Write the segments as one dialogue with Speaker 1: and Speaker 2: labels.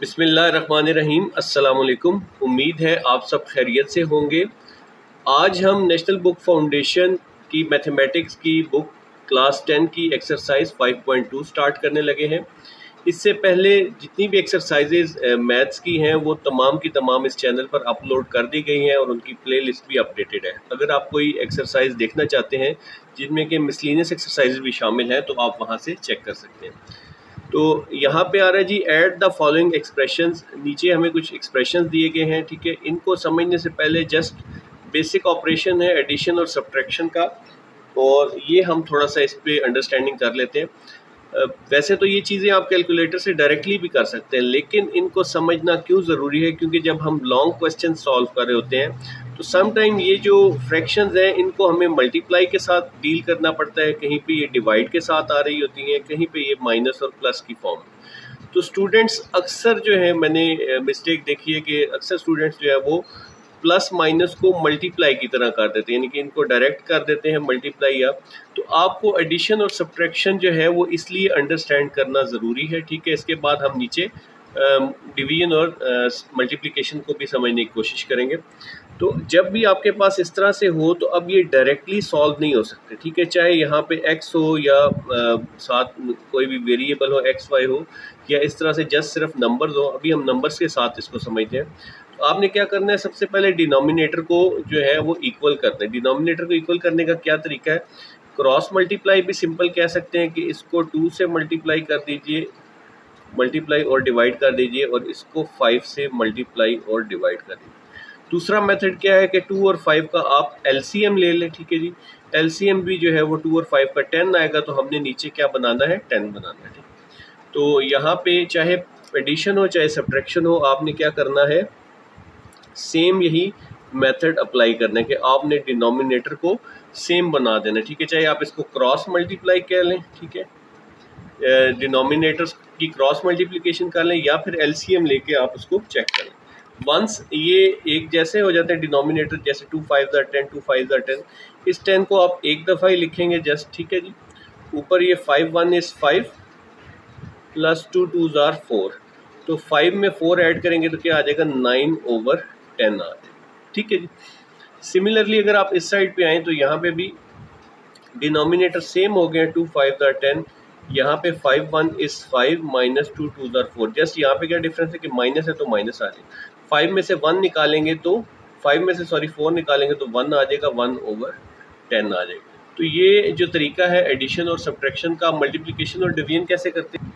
Speaker 1: बिस्मिल्लाहिर्रहमानिर्रहीम। अस्सलाम वालेकुम। उम्मीद है आप सब खैरियत से होंगे। आज हम नेशनल बुक फाउंडेशन की मैथमेटिक्स की बुक क्लास 10 की एक्सरसाइज 5.2 स्टार्ट करने लगे हैं। इससे पहले जितनी भी एक्सरसाइजेज मैथ्स की हैं वो तमाम की तमाम इस चैनल पर अपलोड कर दी गई हैं और उनकी प्लेलिस्ट भी अपडेटेड है। अगर आप कोई एक्सरसाइज देखना चाहते हैं जिनमें कि मिसलिनियस एक्सरसाइज भी शामिल हैं तो आप वहाँ से चेक कर सकते हैं। तो यहाँ पे आ रहा है जी, ऐड द फॉलोइंग एक्सप्रेशंस। नीचे हमें कुछ एक्सप्रेशंस दिए गए हैं, ठीक है। इनको समझने से पहले जस्ट बेसिक ऑपरेशन है एडिशन और सब्ट्रैक्शन का, और ये हम थोड़ा सा इस पे अंडरस्टैंडिंग कर लेते हैं। वैसे तो ये चीज़ें आप कैलकुलेटर से डायरेक्टली भी कर सकते हैं, लेकिन इनको समझना क्यों ज़रूरी है, क्योंकि जब हम लॉन्ग क्वेश्चन सॉल्व कर रहे होते हैं तो सम टाइम ये जो फ्रैक्शंस हैं इनको हमें मल्टीप्लाई के साथ डील करना पड़ता है, कहीं पे ये डिवाइड के साथ आ रही होती हैं, कहीं पे ये माइनस और प्लस की फॉर्म। तो स्टूडेंट्स अक्सर जो है, मैंने मिस्टेक देखी है कि अक्सर स्टूडेंट्स जो है वो प्लस माइनस को मल्टीप्लाई की तरह कर देते हैं, यानी कि इनको डायरेक्ट कर देते हैं मल्टीप्लाई या। तो आपको एडिशन और सब्ट्रैक्शन जो है वो इसलिए अंडरस्टैंड करना ज़रूरी है, ठीक है। इसके बाद हम नीचे डिवीजन और मल्टीप्लिकेशन को भी समझने की कोशिश करेंगे। तो जब भी आपके पास इस तरह से हो तो अब ये डायरेक्टली सॉल्व नहीं हो सकते, ठीक है। चाहे यहाँ पे x हो या साथ कोई भी वेरिएबल हो, x y हो, या इस तरह से जस्ट सिर्फ नंबर्स हो। अभी हम नंबर्स के साथ इसको समझते हैं। तो आपने क्या करना है, सबसे पहले डिनोमिनेटर को जो है वो इक्वल करना है। डिनोमिनेटर को इक्वल करने का क्या तरीका है, क्रॉस मल्टीप्लाई भी सिंपल कह सकते हैं कि इसको 2 से मल्टीप्लाई कर दीजिए, मल्टीप्लाई और डिवाइड कर दीजिए, और इसको 5 से मल्टीप्लाई और डिवाइड कर दीजिए। दूसरा मेथड क्या है कि 2 और 5 का आप एलसीएम ले लें, ठीक है जी। एलसीएम भी जो है वो 2 और 5 का 10 आएगा, तो हमने नीचे क्या बनाना है, 10 बनाना है, ठीक। तो यहाँ पे चाहे एडिशन हो चाहे सब्ट्रैक्शन हो, आपने क्या करना है, सेम यही मेथड अप्लाई करना है कि आपने डिनोमिनेटर को सेम बना देना है, ठीक है। चाहे आप इसको क्रॉस मल्टीप्लाई कह लें, ठीक है, डिनोमिनेटर्स की क्रॉस मल्टीप्लिकेशन कर लें, या फिर एलसीएम लेके आप उसको चेक करें। वंस ये एक जैसे हो जाते हैं डिनोमिनेटर, जैसे 2 5 10, 2 5 10, इस 10 को आप एक दफ़ा ही लिखेंगे जस्ट, ठीक है जी। ऊपर ये 5 1 इज़ 5 प्लस 2 2 4, तो 5 में 4 ऐड करेंगे तो क्या आ जाएगा, 9/10 आ जाएगा, ठीक है जी। सिमिलरली अगर आप इस साइड पे आएँ तो यहाँ पे भी डिनोमिनेटर सेम हो गए, 2 5 10, यहाँ पे 5 1 इज़ 5 माइनस 2 2 4। जस्ट यहाँ पे क्या डिफरेंस है कि माइनस है तो माइनस आ जाएगा। 5 में से 1 निकालेंगे तो 5 में से 4 निकालेंगे तो 1 आ जाएगा, 1/10 आ जाएगा। तो ये जो तरीका है एडिशन और सब्ट्रैक्शन का, मल्टीप्लिकेशन और डिवीजन कैसे करते हैं।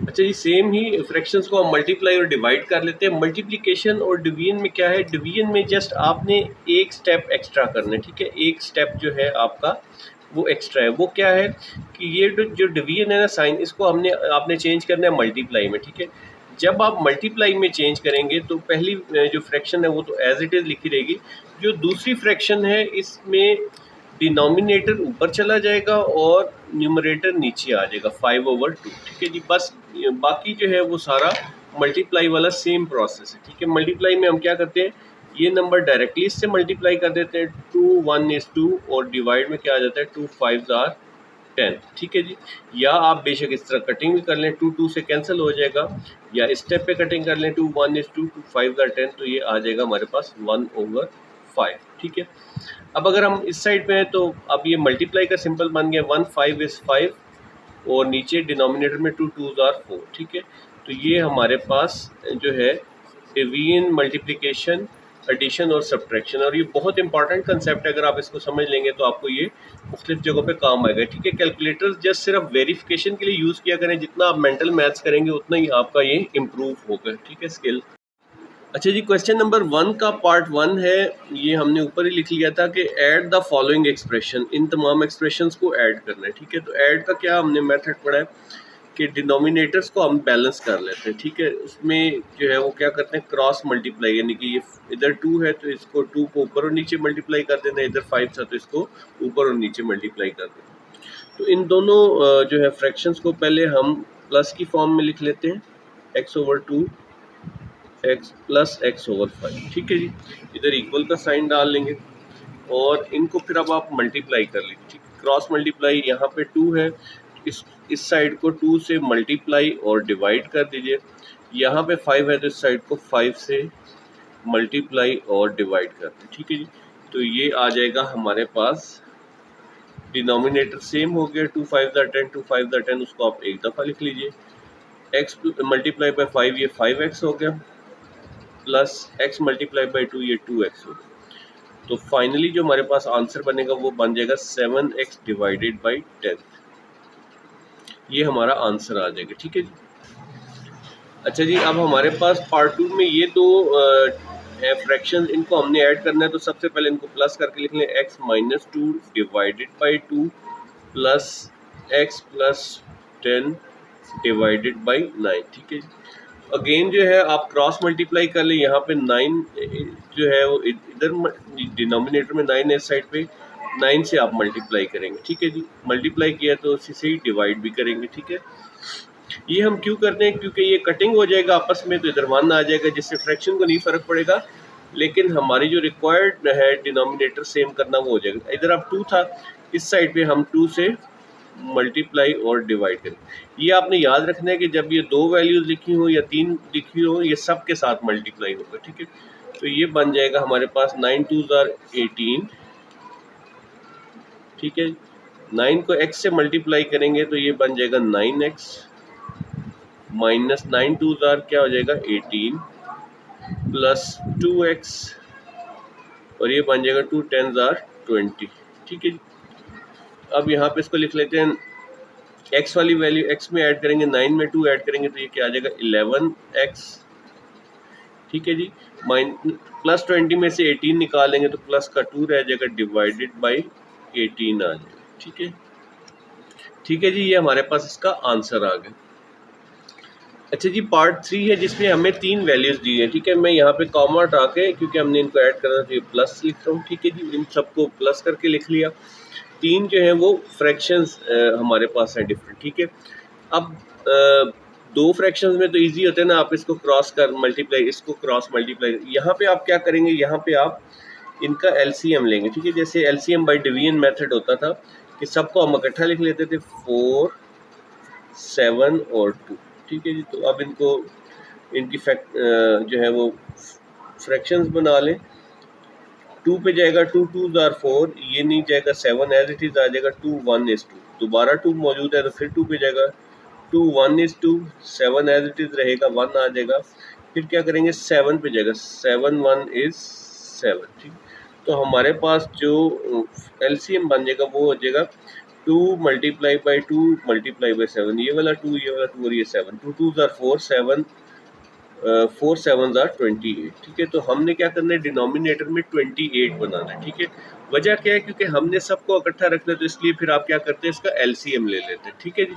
Speaker 1: अच्छा जी, सेम ही फ्रैक्शंस को हम मल्टीप्लाई और डिवाइड कर लेते हैं। मल्टीप्लिकेशन और डिवीजन में क्या है, डिवीजन में जस्ट आपने एक स्टेप एक्स्ट्रा करना है, ठीक है। एक स्टेप जो है आपका वो एक्स्ट्रा है, वो क्या है कि ये जो डिवीजन है ना साइन, इसको आपने चेंज करना है मल्टीप्लाई में, ठीक है। जब आप मल्टीप्लाई में चेंज करेंगे तो पहली जो फ्रैक्शन है वो तो एज इट इज़ लिखी रहेगी। जो दूसरी फ्रैक्शन है इसमें डिनोमिनेटर ऊपर चला जाएगा और न्यूमरेटर नीचे आ जाएगा, 5/2, ठीक है जी। बस बाकी जो है वो सारा मल्टीप्लाई वाला सेम प्रोसेस है, ठीक है। मल्टीप्लाई में हम क्या करते हैं, ये नंबर डायरेक्टली इससे मल्टीप्लाई कर देते हैं, 2 1 इज़ 2, और डिवाइड में क्या आ जाता है, 2 5 10, ठीक है जी। या आप बेशक इस तरह कटिंग भी कर लें, 2 2 से कैंसिल हो जाएगा, या स्टेप पे कटिंग कर लें, 2 1 इज़ 2, 2 5 10, तो ये आ जाएगा हमारे पास 1/5, ठीक है। अब अगर हम इस साइड पे हैं तो अब ये मल्टीप्लाई का सिंपल बन गया, 1 5 इज़ 5, और नीचे डिनोमिनेटर में 2 2 4, ठीक है। तो ये हमारे पास जो है डिवीजन, मल्टीप्लिकेशन, एडिशन और सब्ट्रैक्शन, और ये बहुत इंपॉर्टेंट कंसेप्ट है। अगर आप इसको समझ लेंगे तो आपको ये मुख्तलिफ जगहों पे काम आएगा, ठीक है। कैलकुलेटर्स जस्ट सिर्फ वेरिफिकेशन के लिए यूज़ किया करें, जितना आप मेंटल मैथ्स करेंगे उतना ही आपका ये इम्प्रूव होगा, ठीक है, स्किल। अच्छा जी, क्वेश्चन नंबर 1 का पार्ट 1 है, ये हमने ऊपर ही लिख लिया था कि ऐड द फॉलोइंग एक्सप्रेशन, इन तमाम एक्सप्रेशंस को ऐड करना है, ठीक है। तो ऐड का क्या हमने मेथड पढ़ा है कि डिनोमिनेटर्स को हम बैलेंस कर लेते हैं, ठीक है। उसमें जो है वो क्या करते हैं, क्रॉस मल्टीप्लाई, यानी कि ये इधर 2 है तो इसको 2 को ऊपर और नीचे मल्टीप्लाई कर देना, इधर 5 था तो इसको ऊपर और नीचे मल्टीप्लाई कर देना। तो इन दोनों जो है फ्रैक्शंस को पहले हम प्लस की फॉर्म में लिख लेते हैं, x/2 x प्लस x/5, ठीक है जी। इधर इक्वल का साइन डाल लेंगे और इनको फिर अब आप मल्टीप्लाई कर लीजिए, ठीक है। क्रॉस मल्टीप्लाई, यहाँ पे 2 है, इस इस साइड को 2 से मल्टीप्लाई और डिवाइड कर दीजिए। यहाँ पे 5 है तो इस साइड को 5 से मल्टीप्लाई और डिवाइड कर दें, ठीक है जी। तो ये आ जाएगा हमारे पास, डिनोमिनेटर सेम हो गया, 2 5 10, 2 5 10, उसको आप एक दफ़ा लिख लीजिए। x मल्टीप्लाई बाई 5 ये 5x हो गया, प्लस x मल्टीप्लाई बाई 2 ये 2x हो गया। तो फाइनली जो हमारे पास आंसर बनेगा वो बन जाएगा 7x डिवाइडेड बाई 10। ये हमारा आंसर आ जाएगा, ठीक है जी। अच्छा जी, अब हमारे पास पार्ट 2 में ये दो फ्रैक्शन, इनको हमने ऐड करना है। तो सबसे पहले इनको प्लस करके लिख लें, x minus 2 divided by 2 plus x plus 10 divided by 9, ठीक है जी। अगेन जो है आप क्रॉस मल्टीप्लाई कर लें, यहाँ पे 9 जो है वो इधर डिनोमिनेटर में 9 है, इस साइड पे 9 से आप मल्टीप्लाई करेंगे, ठीक है जी। मल्टीप्लाई किया तो उसी से ही डिवाइड भी करेंगे, ठीक है। ये हम क्यों करते हैं, क्योंकि ये कटिंग हो जाएगा आपस में, तो इधर 1 आ जाएगा, जिससे फ्रैक्शन को नहीं फ़र्क पड़ेगा, लेकिन हमारी जो रिक्वायर्ड है डिनोमिनेटर सेम करना वो हो जाएगा। इधर अब 2 था, इस साइड पे हम 2 से मल्टीप्लाई और डिवाइड करें। ये आपने याद रखना है कि जब ये 2 वैल्यूज़ लिखी हो या 3 लिखी हो, ये सब के साथ मल्टीप्लाई होगा, ठीक है। तो ये बन जाएगा हमारे पास 9 2s are 18, ठीक है। 9 को x से मल्टीप्लाई करेंगे तो ये बन जाएगा 9x माइनस 9 2s are क्या हो जाएगा 18 प्लस 2x और ये बन जाएगा 2 10s are 20, ठीक है। अब यहाँ पे इसको लिख लेते हैं, x वाली वैल्यू x में ऐड करेंगे, 9 में 2 ऐड करेंगे तो ये क्या आ जाएगा 11x, ठीक है जी। प्लस 20 में से 18 निकालेंगे तो प्लस का 2 रह जाएगा, डिवाइडेड बाई 18 आ जाएगा, ठीक है, ठीक है जी। ये हमारे पास इसका आंसर आ गया। अच्छा जी, पार्ट 3 है जिसमें हमें 3 वैल्यूज़ दी है, ठीक है। मैं यहाँ पे कॉमा हटा के, क्योंकि हमने इनको ऐड करना तो ये प्लस लिख रहा हूँ, ठीक है जी। इन सबको प्लस करके लिख लिया। 3 जो है वो फ्रैक्शंस हमारे पास हैं डिफरेंट, ठीक है। अब 2 फ्रैक्शंस में तो इजी होता है ना, आप इसको क्रॉस कर मल्टीप्लाई, इसको क्रॉस मल्टीप्लाई। यहाँ पे आप क्या करेंगे, यहाँ पे आप इनका एलसीएम लेंगे, ठीक है। जैसे एलसीएम बाय डिवीजन मेथड होता था कि सबको हम इकट्ठा लिख लेते थे, 4 7 और 2, ठीक है जी। तो अब इनको इनकी जो है वो फ्रैक्शंस बना लें। 2 पे जाएगा 2 2s are 4, ये नहीं जाएगा 7 एज इट इज आ जाएगा 2 1 is 2, दोबारा 2 मौजूद है तो फिर 2 पे जाएगा 2 1 is 2, 7 एज इट इज रहेगा 1 आ जाएगा, फिर क्या करेंगे 7 पे जाएगा 7 1 is 7, ठीक। तो हमारे पास जो एलसीएम बन जाएगा वो हो जाएगा 2 मल्टीप्लाई बाई 2 मल्टीप्लाई बाई 7, ये वाला 2 ये वाला 2 और ये 7, 2 2s are 4 7 4 7s are 28, ठीक है। तो हमने क्या करना है, डिनोमिनेटर में 28 बनाना है, ठीक है। वजह क्या है, क्योंकि हमने सबको इकट्ठा रखना है, तो इसलिए फिर आप क्या करते हैं, इसका एलसीएम ले लेते हैं, ठीक है जी।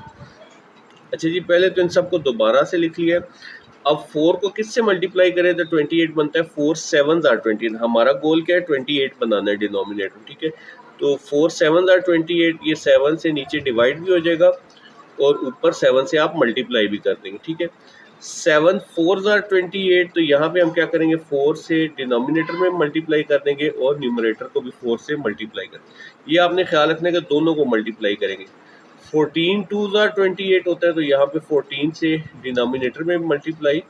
Speaker 1: अच्छा जी, पहले तो इन सबको दोबारा से लिख लिया। अब 4 को किससे मल्टीप्लाई करें तो 28 बनता है, 4 7s are 28, हमारा गोल क्या है 28 बनाना है डिनोमिनेटर, ठीक है। तो 4 7s are 28, ये 7 से नीचे डिवाइड भी हो जाएगा और ऊपर 7 से आप मल्टीप्लाई भी कर देंगे, ठीक है। 7 4s are 28, तो यहाँ पे हम क्या करेंगे, 4 से डिनोमिनेटर में मल्टीप्लाई कर देंगे और न्यूमरेटर को भी 4 से मल्टीप्लाई कर देंगे। ये आपने ख्याल रखना है कि दोनों को मल्टीप्लाई करेंगे। 14 2s are 28 होता है, तो यहाँ पे 14 से डिनोमिनेटर में मल्टीप्लाई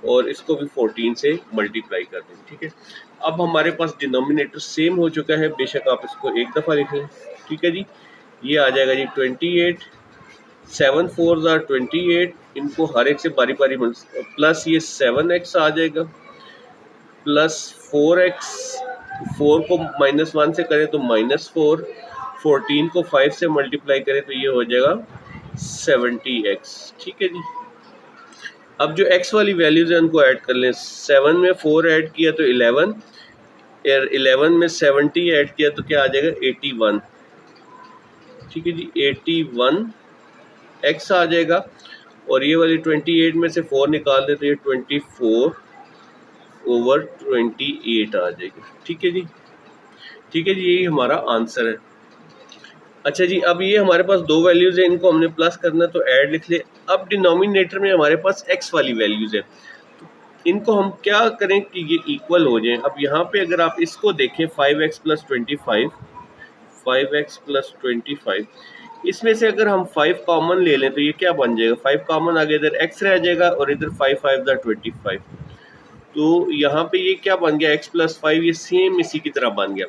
Speaker 1: और इसको भी 14 से मल्टीप्लाई कर देंगे, ठीक है। अब हमारे पास डिनोमिनेटर सेम हो चुका है, बेशक आप इसको एक दफ़ा लिख लें, ठीक है जी। ये आ जाएगा जी 28, 7 4s are 28, इनको हर एक से बारी बारी प्लस ये 7x आ जाएगा, प्लस 4x, 4 को -1 से करें तो -4, 14 को 5 से मल्टीप्लाई करें तो ये हो जाएगा 70x, ठीक है जी। अब जो x वाली वैल्यूज है उनको ऐड कर लें। 7 में 4 ऐड किया तो 11, 11 में 70 ऐड किया तो क्या आ जाएगा 81, ठीक है जी। 81 x आ जाएगा और ये वाली 28 में से 4 निकाल दे तो ये 24/28 आ जाएगी, ठीक है जी, ठीक है जी। यही हमारा आंसर है। अच्छा जी, अब ये हमारे पास 2 वैल्यूज़ है, इनको हमने प्लस करना तो ऐड लिख ले। अब डिनोमिनेटर में हमारे पास x वाली वैल्यूज़ है, तो इनको हम क्या करें कि ये इक्वल हो जाएं। अब यहाँ पे अगर आप इसको देखें 5x + 25, 5x + 25, इसमें से अगर हम 5 कॉमन ले लें तो ये क्या बन जाएगा, 5 कॉमन आगे इधर x रह जाएगा और इधर 5 5 25। तो यहाँ पे ये क्या बन गया, x प्लस 5, ये सेम इसी की तरह बन गया।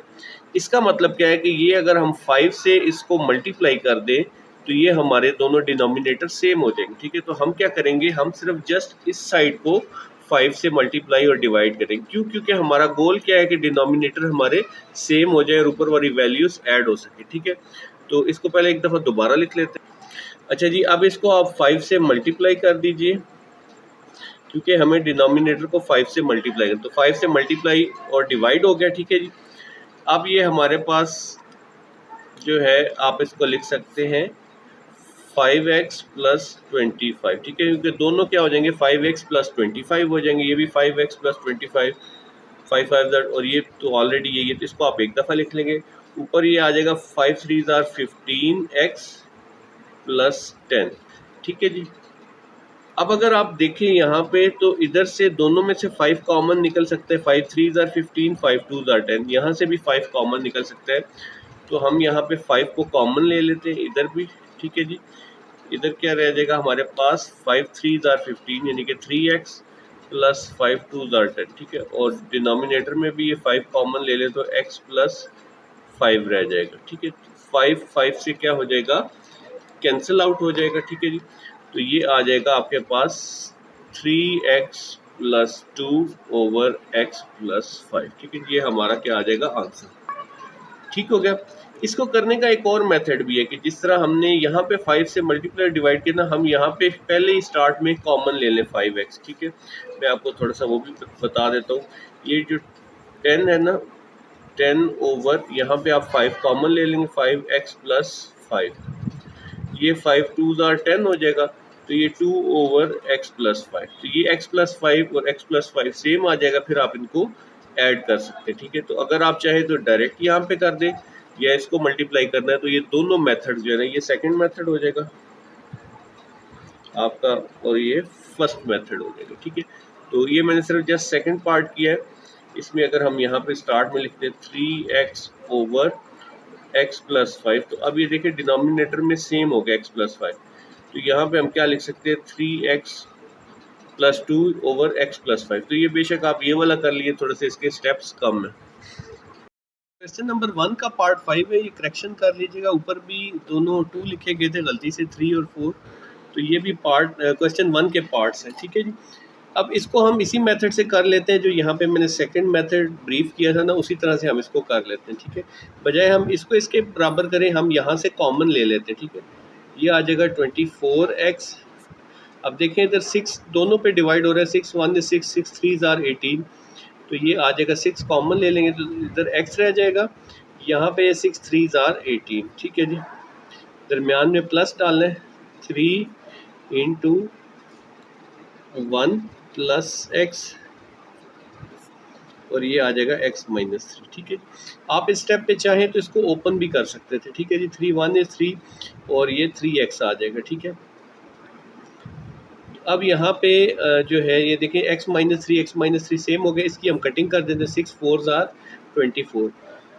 Speaker 1: इसका मतलब क्या है कि ये अगर हम 5 से इसको मल्टीप्लाई कर दें तो ये हमारे दोनों डिनोमिनेटर सेम हो जाएंगे, ठीक है। तो हम क्या करेंगे, हम सिर्फ जस्ट इस साइड को 5 से मल्टीप्लाई और डिवाइड करेंगे। क्यों? क्योंकि हमारा गोल क्या है कि डिनोमिनेटर हमारे सेम हो जाए और ऊपर वाली वैल्यूज ऐड हो सके, ठीक है। तो इसको पहले एक दफ़ा दोबारा लिख लेते हैं। अच्छा जी, अब इसको आप 5 से मल्टीप्लाई कर दीजिए, क्योंकि हमें डिनोमिनेटर को 5 से मल्टीप्लाई करना, तो 5 से मल्टीप्लाई और डिवाइड हो गया, ठीक है जी। अब ये हमारे पास जो है आप इसको लिख सकते हैं 5x प्लस 25, ठीक है, क्योंकि दोनों क्या हो जाएंगे 5x प्लस 25 हो जाएंगे, ये भी 5x प्लस 25, 5 5 और ये तो ऑलरेडी ये तो इसको आप एक दफ़ा लिख लेंगे। ऊपर ये आ जाएगा 5 3 15x प्लस 10, ठीक है जी। अब अगर आप देखें यहाँ पे तो इधर से दोनों में से 5 कॉमन निकल सकते हैं, 5 3 15, 5 2 10, यहाँ से भी 5 कॉमन निकल सकता है। तो हम यहाँ पे 5 को कॉमन ले लेते हैं इधर भी, ठीक है जी। इधर क्या रह जाएगा हमारे पास 5 3 15 यानी कि 3x प्लस 5 2 10, ठीक है। और डिनोमिनेटर में भी ये 5 कॉमन ले ले तो x प्लस 5 रह जाएगा, ठीक है। 5 5 से क्या हो जाएगा, कैंसिल आउट हो जाएगा, ठीक है जी। तो ये आ जाएगा आपके पास 3x plus 2 over x plus 5, ठीक है। ये हमारा क्या आ जाएगा, आंसर, ठीक हो गया। इसको करने का एक और मेथड भी है कि जिस तरह हमने यहाँ पे 5 से मल्टीप्लाई डिवाइड किया ना, हम यहाँ पे पहले ही स्टार्ट में कॉमन ले लें 5x, ठीक है। मैं आपको थोड़ा सा वो भी बता देता हूँ। ये जो 10 है ना, 10 ओवर यहाँ पे आप 5 कॉमन ले लेंगे, 5x प्लस 5, ये 5 2 10 हो जाएगा, तो ये 2 ओवर x प्लस 5, तो ये x प्लस 5 और x प्लस 5 सेम आ जाएगा, फिर आप इनको ऐड कर सकते हैं, ठीक है। तो अगर आप चाहे तो डायरेक्ट यहाँ पे कर दें या इसको मल्टीप्लाई करना है, तो ये दोनों मेथड जो है ना, ये सेकंड मेथड हो जाएगा आपका और ये फर्स्ट मेथड हो जाएगा, ठीक है। तो ये मैंने सिर्फ जस्ट सेकंड पार्ट किया है। इसमें अगर हम यहाँ पे स्टार्ट में लिखते हैं 3x ओवर x प्लस 5, तो अब ये देखिए डिनोमिनेटर में सेम हो गया x प्लस 5, तो यहाँ पे हम क्या लिख सकते हैं 3x plus 2 over x plus 5। तो ये बेशक आप ये वाला कर लिए, थोड़े से इसके स्टेप्स कम है। क्वेश्चन नंबर 1 का पार्ट 5 है, ये करेक्शन कर लीजिएगा। ऊपर भी दोनों 2 लिखे गए थे गलती से, 3 और 4, तो ये भी पार्ट क्वेश्चन 1 के पार्ट्स हैं, ठीक है जी। अब इसको हम इसी मेथड से कर लेते हैं जो यहाँ पे मैंने सेकंड मेथड ब्रीफ किया था ना, उसी तरह से हम इसको कर लेते हैं, ठीक है। बजाय हम इसको इसके बराबर करें, हम यहाँ से कॉमन ले लेते हैं, ठीक है। ये आ जाएगा 24x। अब देखें इधर 6 दोनों पे डिवाइड हो रहा है, 6 1 is 6 6 3 are 18, तो ये आ जाएगा 6 कॉमन ले लेंगे तो इधर x रह जाएगा, यहाँ पे 6 3 are 18, ठीक है जी। दरमियान में प्लस डालना है, 3 इंटू 1 प्लस x और ये आ जाएगा x माइनस 3, ठीक है। आप इस स्टेप पे चाहें तो इसको ओपन भी कर सकते थे, ठीक है जी। 3 1 is 3 और ये 3x आ जाएगा, ठीक है। अब यहाँ पे जो है ये देखें x माइनस थ्री सेम हो गए, इसकी हम कटिंग कर देते हैं, 6 4 are 24।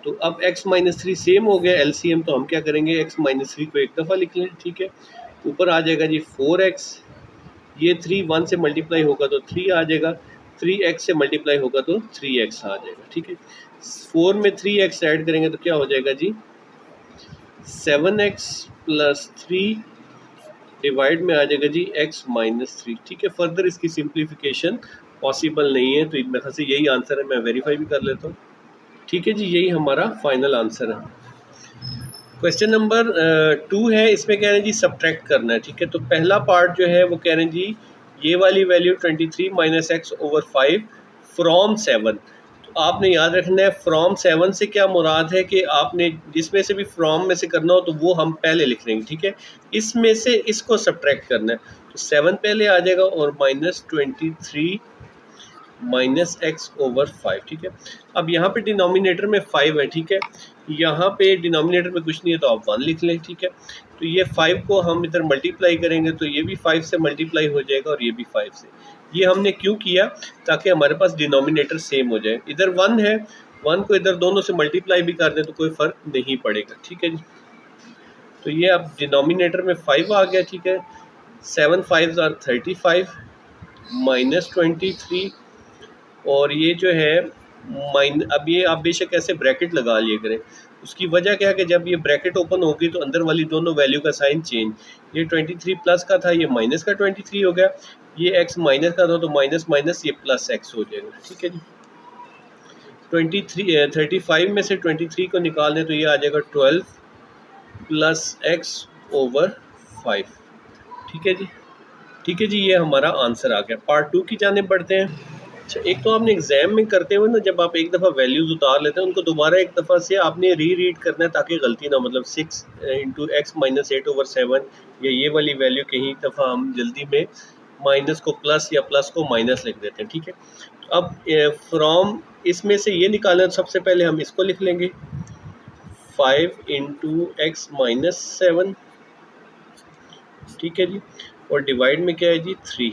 Speaker 1: तो अब x माइनस 3 सेम हो गया LCM, तो हम क्या करेंगे x माइनस 3 को एक दफ़ा लिख लें, ठीक है। ऊपर आ जाएगा जी 4x, ये 3 1 से मल्टीप्लाई होगा तो 3 आ जाएगा, 3x से मल्टीप्लाई होगा तो 3x आ जाएगा, ठीक है। 4 में 3x ऐड करेंगे तो क्या हो जाएगा जी 7x प्लस 3 डिवाइड में आ जाएगा जी x माइनस 3, ठीक है। फर्दर इसकी सिंप्लीफिकेशन पॉसिबल नहीं है, तो मेरे ख्याल से यही आंसर है। मैं वेरीफाई भी कर लेता हूँ, ठीक है जी। यही हमारा फाइनल आंसर है। क्वेश्चन नंबर 2 है, इसमें कह रहे हैं जी सब्ट्रैक्ट करना है, ठीक है। तो पहला पार्ट जो है वो कह रहे हैं जी ये वाली value 23 minus x over 5 from 7। तो आपने याद रखना है फ्रॉम 7 से क्या मुराद है कि आपने जिसमें से भी फ्रॉम में से करना हो तो वो हम पहले लिख लेंगे, ठीक है। इसमें से इसको सब्ट्रैक्ट करना है, तो 7 पहले आ जाएगा और माइनस 23 माइनस एक्स ओवर 5, ठीक है। अब यहाँ पे डिनोमिनेटर में 5 है, ठीक है। यहाँ पे डिनोमिनेटर में कुछ नहीं है तो आप 1 लिख लें, ठीक है। तो ये 5 को हम इधर मल्टीप्लाई करेंगे तो ये भी 5 से मल्टीप्लाई हो जाएगा और ये भी 5 से। ये हमने क्यों किया, ताकि हमारे पास डिनोमिनेटर सेम हो जाए। इधर 1 है, 1 को इधर दोनों से मल्टीप्लाई भी कर दें तो कोई फ़र्क नहीं पड़ेगा, ठीक है जी। तो ये अब डिनोमिनेटर में 5 आ गया, ठीक है। 7 5 आर 35 माइनस 23, और ये जो है अब ये आप बेशक ऐसे ब्रैकेट लगा लिए करें। उसकी वजह क्या है कि जब ये ब्रैकेट ओपन होगी तो अंदर वाली दोनों वैल्यू का साइन चेंज, ये 23 प्लस का था, ये माइनस का 23 हो गया। ये x माइनस का था तो माइनस माइनस ये प्लस x हो जाएगा, ठीक है जी। 35 में से 23 को निकाल दें तो ये आ जाएगा 12 प्लस x ओवर 5, ठीक है जी। ठीक है जी, ये हमारा आंसर आ गया। पार्ट 2 की जाने बढ़ते हैं। अच्छा, एक तो आपने एग्जाम में करते हुए ना, जब आप एक दफ़ा वैल्यूज़ उतार लेते हैं उनको दोबारा एक दफ़ा से आपने रीड करना है ताकि गलती ना, मतलब 6 इंटू एक्स माइनस 8/7, या ये वाली वैल्यू कहीं दफ़ा हम जल्दी में माइनस को प्लस या प्लस को माइनस लिख देते हैं, ठीक है। अब फ्रॉम इसमें से ये निकालना, सबसे पहले हम इसको लिख लेंगे 5 इंटू एक्स माइनस 7, ठीक है जी, और डिवाइड में क्या है जी 3।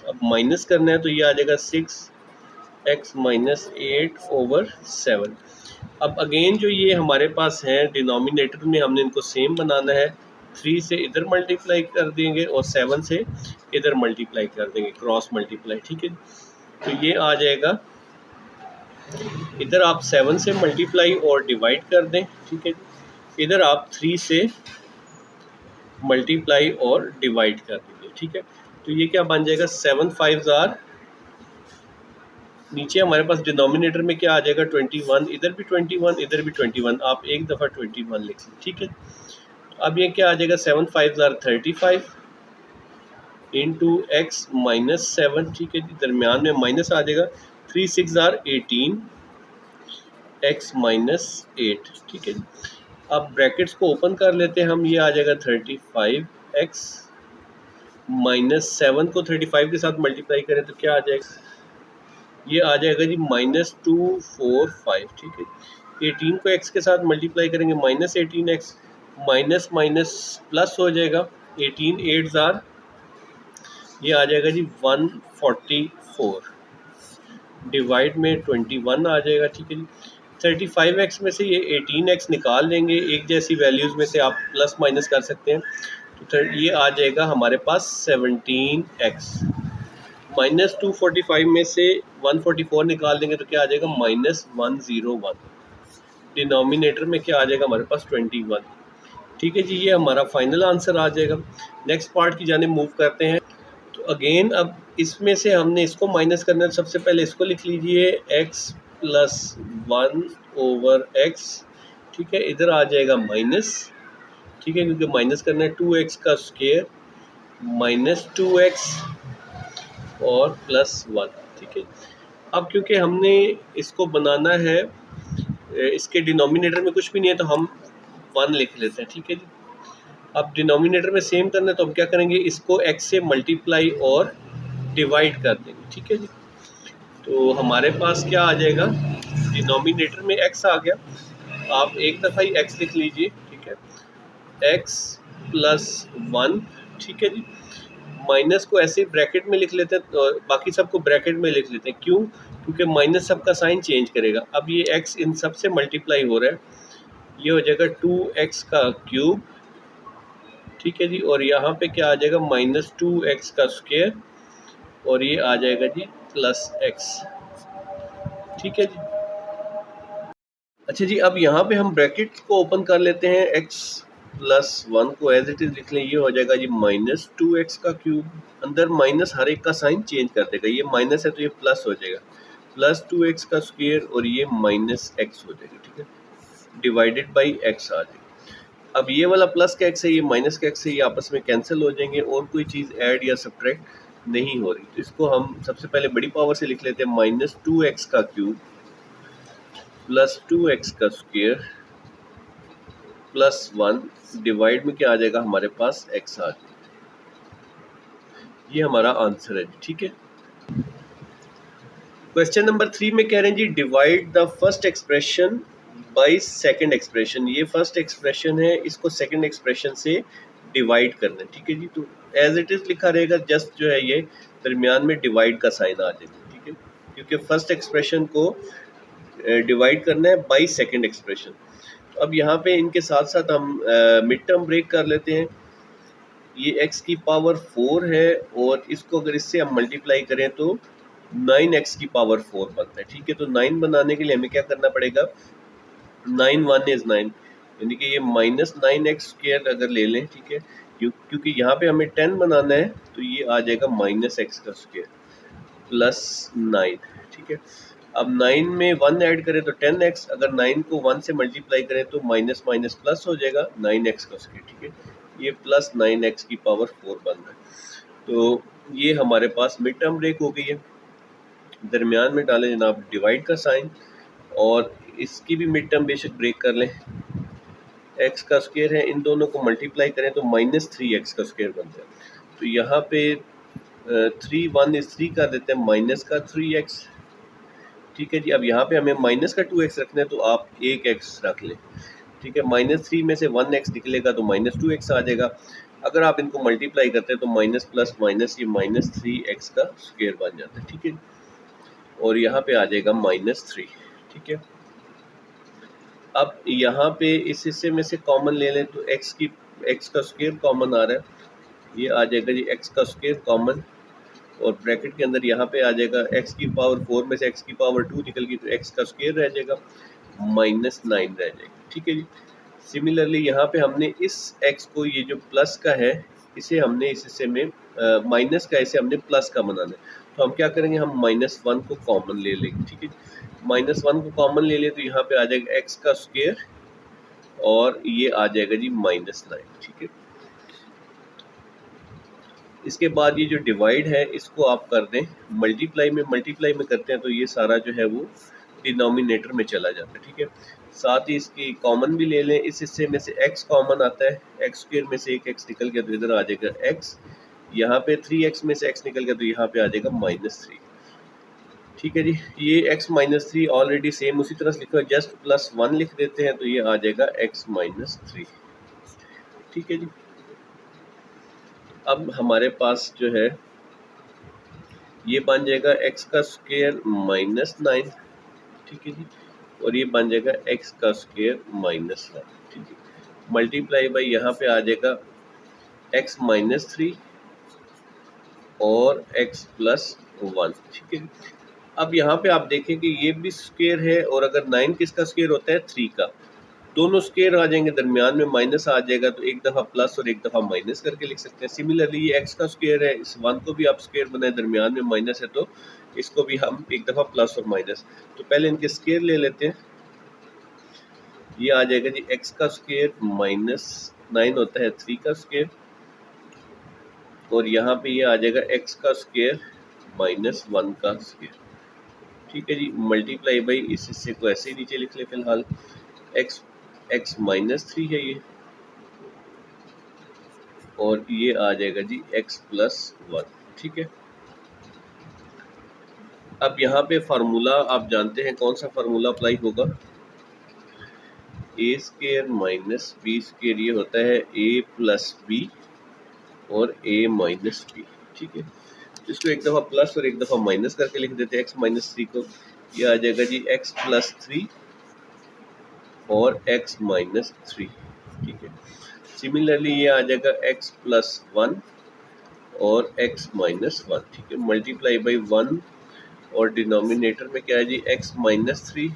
Speaker 1: अब माइनस करना है तो ये आ जाएगा 6x माइनस 8/7। अब अगेन जो ये हमारे पास है डिनोमिनेटर में, हमने इनको सेम बनाना है। 3 से इधर मल्टीप्लाई कर देंगे और 7 से इधर मल्टीप्लाई कर देंगे, क्रॉस मल्टीप्लाई, ठीक है। तो ये आ जाएगा, इधर आप 7 से मल्टीप्लाई और डिवाइड कर दें, ठीक है। इधर आप 3 से मल्टीप्लाई और डिवाइड कर दीजिए, ठीक है। तो ये क्या बन जाएगा, 7 5 आर, नीचे हमारे पास डिनोमिनेटर में क्या आ जाएगा 21, इधर भी 21, इधर भी 21, आप एक दफ़ा 21 लिख लें, ठीक है। अब ये क्या आ जाएगा, 7 5 आर 35 इंटू एक्स माइनस 7, ठीक है जी, दरमियान में माइनस आ जाएगा। 3 6 आर 18 एक्स माइनस 8, ठीक है जी। अब ब्रैकेट्स को ओपन कर लेते हैं हम, ये आ जाएगा 35x माइनस 7 को 35 के साथ मल्टीप्लाई करें तो क्या आ जाएगा, ये आ जाएगा जी -245, ठीक है। 18 को x के साथ मल्टीप्लाई करेंगे -18x, माइनस माइनस प्लस हो जाएगा, 18 8 आर, ये आ जाएगा जी 144, डिवाइड में 21 आ जाएगा, ठीक है जी। 35x में से ये 18x निकाल देंगे, एक जैसी वैल्यूज़ में से आप प्लस माइनस कर सकते हैं, तो ये आ जाएगा हमारे पास 17x। माइनस 245 में से 144 निकाल देंगे तो क्या आ जाएगा, -101। डिनोमिनेटर में क्या आ जाएगा हमारे पास 21, ठीक है जी। ये हमारा फाइनल आंसर आ जाएगा। नेक्स्ट पार्ट की जाने मूव करते हैं। तो अगेन अब इसमें से हमने इसको माइनस करना है, सबसे पहले इसको लिख लीजिए x प्लस 1/x, ठीक है। इधर आ जाएगा माइनस, ठीक है, क्योंकि माइनस करना है 2x का स्क्वायर माइनस 2x और प्लस 1, ठीक है। अब क्योंकि हमने इसको बनाना है, इसके डिनोमिनेटर में कुछ भी नहीं है तो हम 1 लिख लेते हैं, ठीक है जी। अब डिनोमिनेटर में सेम करना है तो हम क्या करेंगे, इसको x से मल्टीप्लाई और डिवाइड कर देंगे, ठीक है जी। तो हमारे पास क्या आ जाएगा, डिनोमिनेटर में x आ गया, आप एक दफ़ा ही x लिख लीजिए, ठीक है, x प्लस 1, ठीक है जी। माइनस को ऐसे ब्रैकेट में लिख लेते हैं, तो बाकी सबको ब्रैकेट में लिख लेते हैं, क्यों, क्योंकि माइनस सबका साइन चेंज करेगा। अब ये x इन सब से मल्टीप्लाई हो रहा है, ये हो जाएगा 2x का क्यूब, ठीक है जी, और यहाँ पे क्या आ जाएगा -2x का स्क्वायर, और ये आ जाएगा जी प्लस x, ठीक है जी। अच्छा जी, अब यहाँ पे हम ब्रैकेट को ओपन कर लेते हैं, x प्लस 1 को एज इट इज़ लिख लें, ये हो जाएगा जी -2x का क्यूब, अंदर माइनस हर एक का साइन चेंज कर देगा, ये माइनस है तो ये प्लस हो जाएगा, प्लस 2x का स्क्वायर और ये -x हो जाएगा, ठीक है, डिवाइडेड बाई x आ जाएगा। अब ये वाला प्लस का x है, ये माइनस का x है, ये आपस में कैंसिल हो जाएंगे और कोई चीज़ ऐड या सब्ट्रैक्ट नहीं हो रही, तो इसको हम सबसे पहले बड़ी पावर से लिख लेते हैं, -2x का क्यूब प्लस 2x का स्क्वायर प्लस 1, डिवाइड में क्या आ जाएगा हमारे पास x आ जाएगा। ये हमारा आंसर है, ठीक है। क्वेश्चन नंबर 3 में कह रहे हैं जी, divide the first expression by second expression. ये फर्स्ट एक्सप्रेशन है, इसको सेकंड एक्सप्रेशन से डिवाइड करना है, ठीक है जी। तो एज इट इज़ लिखा रहेगा, जस्ट जो है ये दरमियान में डिवाइड का साइन आ जाएगा, ठीक है, क्योंकि फर्स्ट एक्सप्रेशन को डिवाइड करना है बाई सेकंड एक्सप्रेशन। अब यहाँ पे इनके साथ साथ हम मिड टर्म ब्रेक कर लेते हैं। ये x की पावर 4 है और इसको अगर इससे हम मल्टीप्लाई करें तो 9x की पावर 4 बनता है। ठीक है, तो 9 बनाने के लिए हमें क्या करना पड़ेगा, 9 1 इज 9, यानी कि ये -9x² अगर ले लें, ठीक है, क्योंकि यहाँ पे हमें 10 बनाना है, तो ये आ जाएगा -x² प्लस 9। ठीक है, अब 9 में 1 ऐड करें तो 10x, अगर 9 को 1 से मल्टीप्लाई करें तो माइनस माइनस प्लस हो जाएगा 9x²। ठीक है, ये प्लस 9x की पावर 4 बन रहा है। तो ये हमारे पास मिड टर्म ब्रेक हो गई है। दरमियान में डालें जनाब डिवाइड का साइन, और इसकी भी मिड टर्म बेशक ब्रेक कर लें। x² है, इन दोनों को मल्टीप्लाई करें तो -3x² बनता है। तो यहाँ पे 3 1 इस 3 कर देते हैं, माइनस का 3x। ठीक है जी, अब यहाँ पे हमें माइनस का 2x रखना है, तो आप 1x रख लें। ठीक है, -3 में से 1x निकलेगा तो -2x आ जाएगा। अगर आप इनको मल्टीप्लाई करते हैं तो माइनस प्लस माइनस ये -3x² बन जाता है। ठीक है, और यहाँ पे आ जाएगा -3। ठीक है, अब यहाँ पे इस हिस्से में से कॉमन ले लें तो x² कॉमन आ रहा है, ये आ जाएगा जी x² कॉमन, और ब्रैकेट के अंदर यहाँ पे आ जाएगा x की पावर 4 में से x की पावर 2 निकल गई तो x² रह जाएगा, -9 रह जाएगा। ठीक है जी, सिमिलरली यहाँ पे हमने इस x को, ये जो प्लस का है, इसे हमने इस हिस्से में माइनस का, इसे हमने प्लस का बनाना है, तो हम क्या करेंगे, हम -1 को कॉमन ले लेंगे। ठीक है, -1 को कॉमन ले लें तो यहाँ पे आ जाएगा x² और ये आ जाएगा जी -9। ठीक है, इसके बाद ये जो डिवाइड है इसको आप कर दें मल्टीप्लाई में करते हैं तो ये सारा जो है वो डिनोमिनेटर में चला जाता है। ठीक है, साथ ही इसकी कॉमन भी ले लें, इस हिस्से में से x कॉमन आता है, x² में से एक x निकल गया तो इधर आ जाएगा x, यहाँ पे 3x में से x निकल गया तो यहाँ पे आ जाएगा -3। ठीक है जी, ये x -3 ऑलरेडी सेम उसी तरह से लिखा है, जस्ट +1 लिख देते हैं तो ये आ जाएगा x -3। ठीक है जी, अब हमारे पास जो है ये बन जाएगा x² -9। ठीक है जी, और ये बन जाएगा x² -1। ठीक है, मल्टीप्लाई बाई यहाँ पे आ जाएगा x -3 और x +1। ठीक है, अब यहाँ पे आप देखें कि ये भी स्क्वायर है, और अगर 9 किसका स्क्वायर होता है, 3 का, दोनों स्क्वायर आ जाएंगे, दरमियान में माइनस आ जाएगा, तो एक दफ़ा प्लस और एक दफ़ा माइनस करके लिख सकते हैं। सिमिलरली ये x का स्क्वायर है, इस 1 को भी आप स्क्वायर बनाए, दरमियान में माइनस है तो इसको भी हम एक दफ़ा प्लस और माइनस, तो पहले इनके स्क्वायर ले लेते हैं। ये आ जाएगा जी x का स्क्वायर -9 होता है 3 का स्क्वायर, और यहाँ पे ये आ जाएगा x का स्क्वायर -1 का स्क्वायर। ठीक है जी, मल्टीप्लाई बाई इस हिस्से को ऐसे ही नीचे लिख ले फिलहाल, x -3 है ये, और ये आ जाएगा जी x +1। ठीक है, अब यहाँ पे फार्मूला आप जानते हैं कौन सा फार्मूला अप्लाई होगा, a² - b², ये होता है a + b और a - b। ठीक है, इसको एक दफ़ा प्लस और एक दफ़ा माइनस करके लिख देते हैं x -3 को, ये आ जाएगा जी x +3 और x -3। ठीक है, सिमिलरली ये आ जाएगा x +1 और x -1। ठीक है, मल्टीप्लाई बाई 1 और डिनोमिनेटर में क्या है जी x -3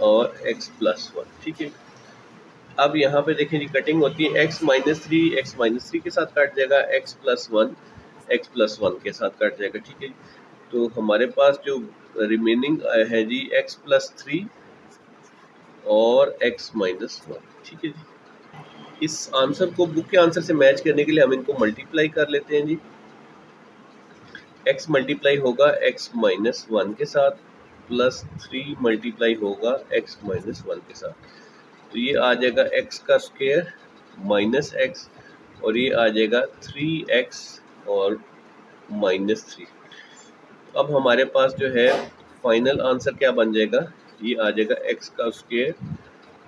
Speaker 1: और x +1। ठीक है, अब यहाँ पे देखें जी कटिंग होती है, x -3 के साथ काट जाएगा, x +1 के साथ काट जाएगा। ठीक है, तो हमारे पास जो रिमेनिंग है जी x +3 और x -1। ठीक है जी, इस आंसर को बुक के आंसर से मैच करने के लिए हम इनको मल्टीप्लाई कर लेते हैं जी। x मल्टीप्लाई होगा x -1 के साथ, +3 मल्टीप्लाई होगा x -1 के साथ, तो ये आ जाएगा x का स्क्वायर -x, और ये आ जाएगा 3x और -3। अब हमारे पास जो है फाइनल आंसर क्या बन जाएगा, ये आ जाएगा x का स्क्वायर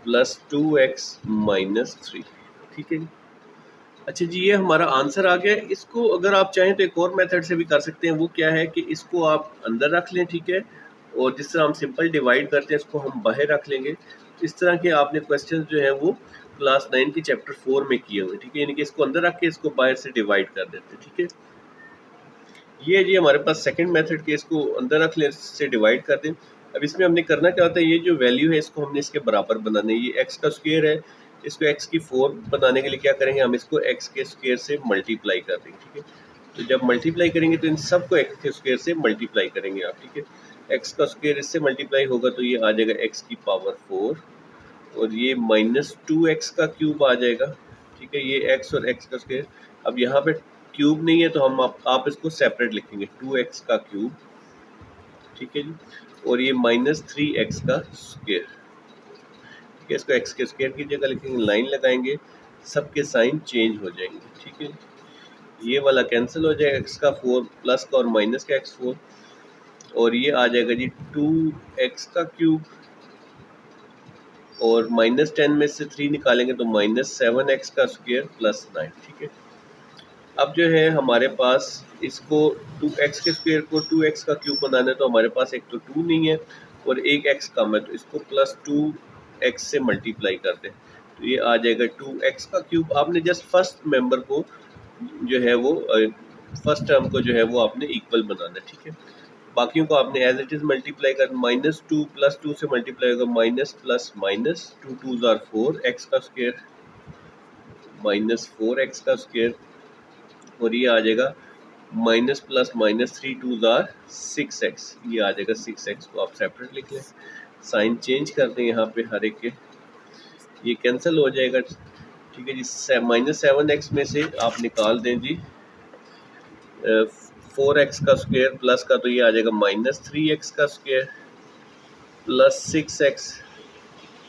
Speaker 1: +2x -3। ठीक है जी, अच्छा जी, ये हमारा आंसर आ गया। इसको अगर आप चाहें तो एक और मेथड से भी कर सकते हैं, वो क्या है कि इसको आप अंदर रख लें। ठीक है, और जिस तरह हम सिंपल डिवाइड करते हैं इसको हम बाहर रख लेंगे, इस तरह के आपने क्वेश्चन जो है वो क्लास 9 की चैप्टर 4 में किए हुए, ठीक है, यानी कि इसको अंदर रख के इसको बाहर से डिवाइड कर देते, ठीक है। ये जी हमारे पास सेकंड मेथड के, इसको अंदर रख ले, से डिवाइड कर दें। अब इसमें हमने करना क्या होता है, ये जो वैल्यू है इसको हमने इसके बराबर बनाना है। ये एक्स का स्क्वायर है, इसको एक्स की 4 बनाने के लिए क्या करेंगे, हम इसको एक्स के स्क्वायर से मल्टीप्लाई कर देंगे, ठीक है। तो जब मल्टीप्लाई करेंगे तो इन सबको एक्स के स्क्वायर से मल्टीप्लाई करेंगे आप, ठीक है। एक्स का स्क्वायर इससे मल्टीप्लाई होगा तो ये आ जाएगा एक्स की पावर 4, और ये -2x का क्यूब आ जाएगा, ठीक है। ये x और x का स्क्वायर, अब यहाँ पे क्यूब नहीं है तो हम आप इसको सेपरेट लिखेंगे, 2x का क्यूब, ठीक है जी, और ये -3x का स्क्वायर, ठीक है। इसको x के स्क्वायर की जगह लिखेंगे, लाइन लगाएंगे, सबके साइन चेंज हो जाएंगे, ठीक है। ये वाला कैंसिल हो जाएगा, x का 4 प्लस का और माइनस का x 4, और ये आ जाएगा जी 2x का क्यूब, और -10 में से 3 निकालेंगे तो -7x का स्क्वायर प्लस 9, ठीक है। अब जो है हमारे पास इसको 2x के स्क्वायर को 2x का क्यूब बनाना है, तो हमारे पास एक तो 2 नहीं है और एक x कम है, तो इसको +2x से मल्टीप्लाई कर दें, तो ये आ जाएगा 2x का क्यूब। आपने जस्ट फर्स्ट मेंबर को जो है वो फर्स्ट टर्म को जो है वो आपने इक्वल बनाना है, ठीक है। बाकियों को आपने एज इट इज मल्टीप्लाई कर, -2 + 2 से मल्टीप्लाई होगा, minus plus minus, 2 2 are 4 x का स्क्वायर -4x का स्क्वायर, और ये आ जाएगा minus plus minus 3 2 are 6x, ये आ जाएगा 6x को आप सेपरेट लिख लें, साइन चेंज कर दें यहाँ पे हर एक के, ये कैंसिल हो जाएगा, ठीक है जी। -7x में से आप निकाल दें जी 4x का स्क्वायर प्लस का, तो ये आ जाएगा -3x का स्क्वायर प्लस 6x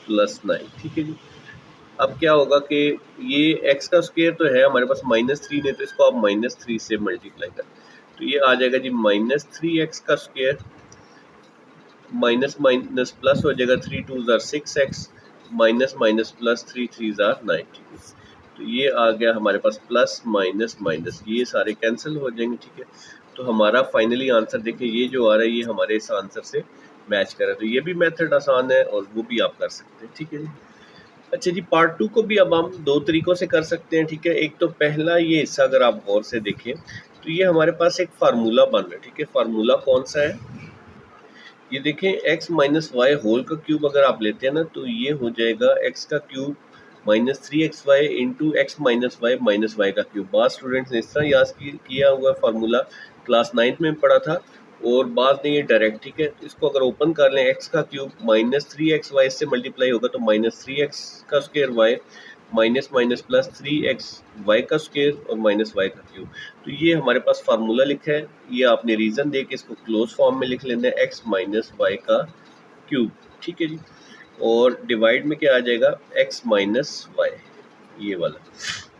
Speaker 1: प्लस 9, ठीक है जी। अब क्या होगा कि ये x का स्क्वायर तो है हमारे पास -3 ने, तो इसको आप -3 से मल्टीप्लाई कर, तो ये आ जाएगा जी -3x का स्क्वायर, माइनस माइनस प्लस हो जाएगा, 3 2 are 6x, minus minus plus 3 3 are 9, ठीक है। तो ये आ गया हमारे पास प्लस माइनस माइनस, ये सारे कैंसिल हो जाएंगे, ठीक है। तो हमारा फाइनली आंसर देखिए ये जो आ रहा है ये हमारे इस आंसर से मैच कर रहा है, तो ये भी मेथड आसान है और वो भी आप कर सकते हैं, ठीक है जी। अच्छा जी, पार्ट 2 को भी अब हम 2 तरीक़ों से कर सकते हैं, ठीक है। एक तो पहला ये हिस्सा अगर आप गौर से देखें तो ये हमारे पास एक फार्मूला बन रहा है, ठीक है। फार्मूला कौन सा है, ये देखें, x माइनस वाई होल का क्यूब अगर आप लेते हैं ना, तो ये हो जाएगा x का cube -3xy into x minus y का क्यूब। बाद स्टूडेंट्स ने इस तरह याद किया हुआ फार्मूला, क्लास 9 में पढ़ा था, और बाद में ये डायरेक्ट, ठीक है। इसको अगर ओपन कर लें, x का क्यूब -3xy से मल्टीप्लाई होगा तो -3x का square y, minus minus plus 3x y का स्क्वायर और -y का क्यूब। तो ये हमारे पास फार्मूला लिखा है, ये आपने रीज़न दे के इसको क्लोज फॉर्म में लिख लेना है, x माइनस वाई का क्यूब, ठीक है जी। और डिवाइड में क्या आ जाएगा, x माइनस वाई, ये वाला,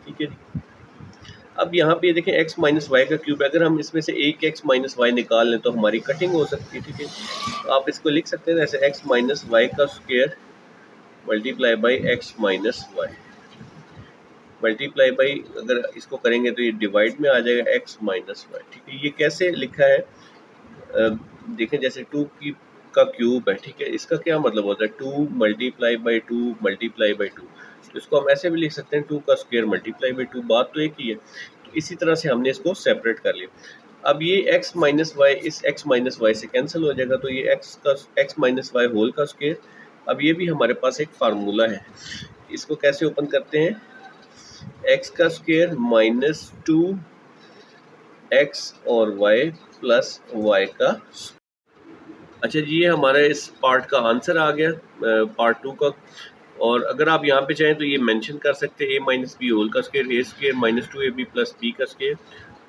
Speaker 1: ठीक है जी। अब यहाँ पे देखें x माइनस वाई का क्यूब, अगर हम इसमें से एक x माइनस वाई निकाल लें तो हमारी कटिंग हो सकती है, ठीक है। तो आप इसको लिख सकते हैं ऐसे, x माइनस वाई का square multiply by x minus y, multiply by, अगर इसको करेंगे तो ये डिवाइड में आ जाएगा x माइनस वाई, ठीक है। ये कैसे लिखा है, देखें, जैसे 2 का क्यूब है, ठीक है, इसका क्या मतलब होता है, 2 मल्टीप्लाई बाई 2 मल्टीप्लाई बाई 2, तो इसको हम ऐसे भी लिख सकते हैं 2 का स्क्वायर मल्टीप्लाई बाई 2, बात तो एक ही है। तो इसी तरह से हमने इसको सेपरेट कर लिया। अब ये x माइनस वाई इस x माइनस वाई से कैंसिल हो जाएगा, तो ये x माइनस वाई होल का स्क्वायर। अब ये भी हमारे पास एक फार्मूला है, इसको कैसे ओपन करते हैं, x का स्क्वायर -2 x और y प्लस y का। अच्छा जी, ये हमारे इस पार्ट का आंसर आ गया, पार्ट 2 का। और अगर आप यहाँ पे चाहें तो ये मेंशन कर सकते हैं a माइनस बी होल का square, a square -2ab plus b का स्क्वायर।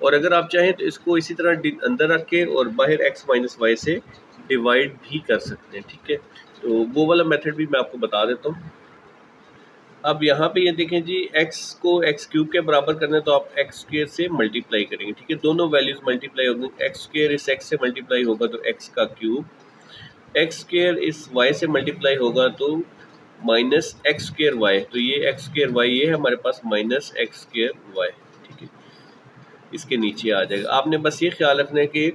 Speaker 1: और अगर आप चाहें तो इसको इसी तरह अंदर रख के और बाहर x माइनस वाई से डिवाइड भी कर सकते हैं, ठीक है। तो वो वाला मेथड भी मैं आपको बता देता हूँ। अब यहाँ पे ये देखें जी, x को x क्यूब के बराबर करना है तो आप x स्क्वायर से मल्टीप्लाई करेंगे, ठीक है। दोनों वैल्यूज मल्टीप्लाई होंगी, x स्क्वायर इस x से मल्टीप्लाई होगा तो x का क्यूब, x स्क्वायर इस y से मल्टीप्लाई होगा तो माइनस एक्स स्क्वायर वाई, तो ये x स्क्वायर वाई ये है हमारे पास माइनस एक्स स्क्वायर वाई, ठीक है। इसके नीचे आ जाएगा, आपने बस ये ख्याल रखना है कि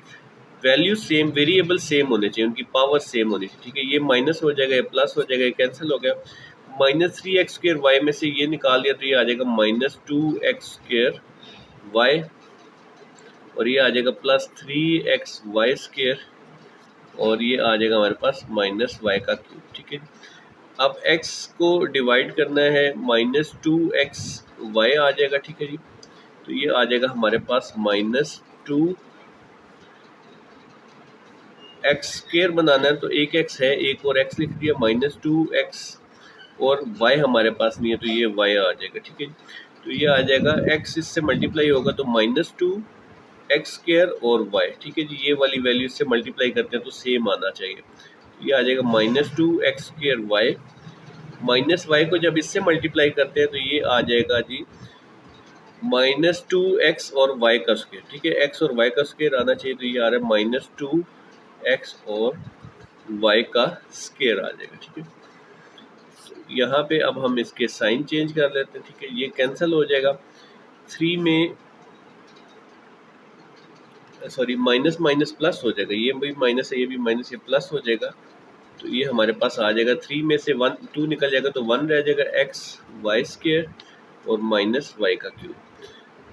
Speaker 1: वैल्यू सेम, वेरिएबल सेम होने चाहिए, उनकी पावर सेम होनी चाहिए, ठीक है। ये माइनस हो जाएगा, ये प्लस हो जाएगा, ये कैंसिल हो गया। -3x² वाई में से ये निकाल दिया तो ये आ जाएगा -2x² वाई, और ये आ जाएगा +3xy², और ये आ जाएगा हमारे पास -y³, ठीक है। अब x को डिवाइड करना है, -2xy आ जाएगा, ठीक है जी। तो ये आ जाएगा हमारे पास -2x² बनाना है तो एक x है, एक और x लिख दिया, -2x, और y हमारे पास नहीं है तो ये y आ जाएगा, ठीक है। तो ये आ जाएगा x इससे मल्टीप्लाई होगा तो -2x² और y, ठीक है जी। ये वाली वैल्यू इससे मल्टीप्लाई करते हैं तो सेम आना चाहिए। ये आ जाएगा -2x² y, माइनस y को जब इससे मल्टीप्लाई करते हैं तो ये आ जाएगा जी -2x और y का स्क्वायर, ठीक है। x और y का स्क्वायर आना चाहिए तो ये आ रहा है -2x और y का स्क्वायर आ जाएगा, ठीक है। तो यहाँ पे अब हम इसके साइन चेंज कर लेते हैं, ठीक है। ये कैंसिल हो जाएगा, 3 में सॉरी माइनस माइनस प्लस हो जाएगा, ये भी माइनस है, ये भी माइनस, ये प्लस हो जाएगा। तो ये हमारे पास आ जाएगा 3 में से 2 निकल जाएगा तो 1 रह जाएगा, xy² और -y³।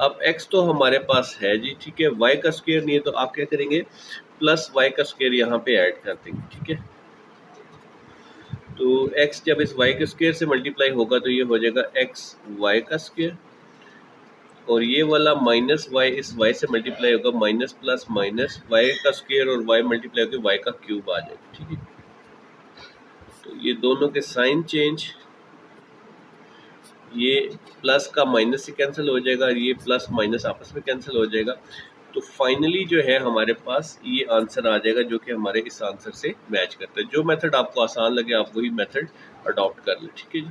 Speaker 1: अब x तो हमारे पास है जी, ठीक है। y का स्क्वायर नहीं है तो आप क्या करेंगे, +y² यहाँ पे ऐड कर देंगे, ठीक है। तो x जब इस y² से मल्टीप्लाई होगा तो ये हो जाएगा xy², और ये वाला -y इस y से मल्टीप्लाई होगा, माइनस प्लस माइनस y² और y मल्टीप्लाई होकर y³ आ जाएगा, ठीक है। तो ये दोनों के साइन चेंज, ये प्लस का माइनस से कैंसिल हो जाएगा, ये प्लस माइनस आपस में कैंसिल हो जाएगा। तो फाइनली जो है हमारे पास ये आंसर आ जाएगा जो कि हमारे इस आंसर से मैच करता है। जो मेथड आपको आसान लगे आप वही मेथड अडॉप्ट कर लें, ठीक है जी।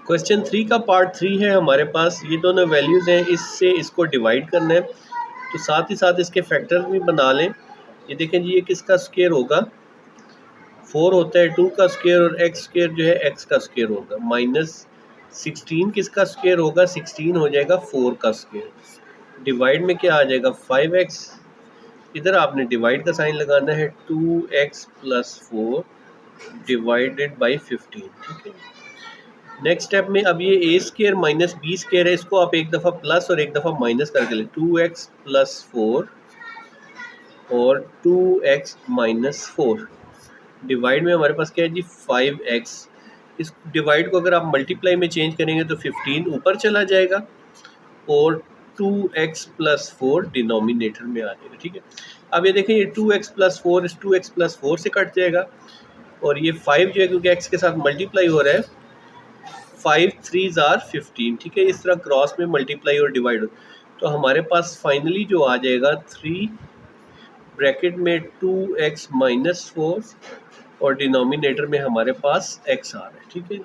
Speaker 1: क्वेश्चन 3 का पार्ट 3 है हमारे पास। ये दोनों वैल्यूज़ हैं, इससे इसको डिवाइड करना है, तो साथ ही साथ इसके फैक्टर्स भी बना लें। ये देखें जी, ये किसका स्क्वायर होगा, 4 होता है 2 का स्क्वायर, और x² जो है x का स्क्वायर होगा। -16 किसका स्क्वायर होगा, 16 हो जाएगा 4 का स्क्वायर। डिवाइड में क्या आ जाएगा, 5x, इधर आपने डिवाइड का साइन लगाना है, 2x + 4 डिवाइडेड बाई 15, ठीक है। नेक्स्ट स्टेप में अब ये a² - b² है, इसको आप एक दफ़ा प्लस और एक दफ़ा माइनस करके लें, 2x + 4 और 2x - 4। डिवाइड में हमारे पास क्या है जी, 5x। इस डिवाइड को अगर आप मल्टीप्लाई में चेंज करेंगे तो 15 ऊपर चला जाएगा और 2x + 4 डिनोमिनेटर में आ जाएगा, ठीक है। अब ये देखें, ये 2x + 4 इस 2x + 4 से कट जाएगा, और ये 5 जो है क्योंकि x के साथ मल्टीप्लाई हो रहा है, 5 3s are 15, ठीक है। इस तरह क्रॉस में मल्टीप्लाई और डिवाइड हो, तो हमारे पास फाइनली जो आ जाएगा 3 ब्रैकेट में 2x - 4 और डिनोमिनेटर में हमारे पास x आ रहा है, ठीक है।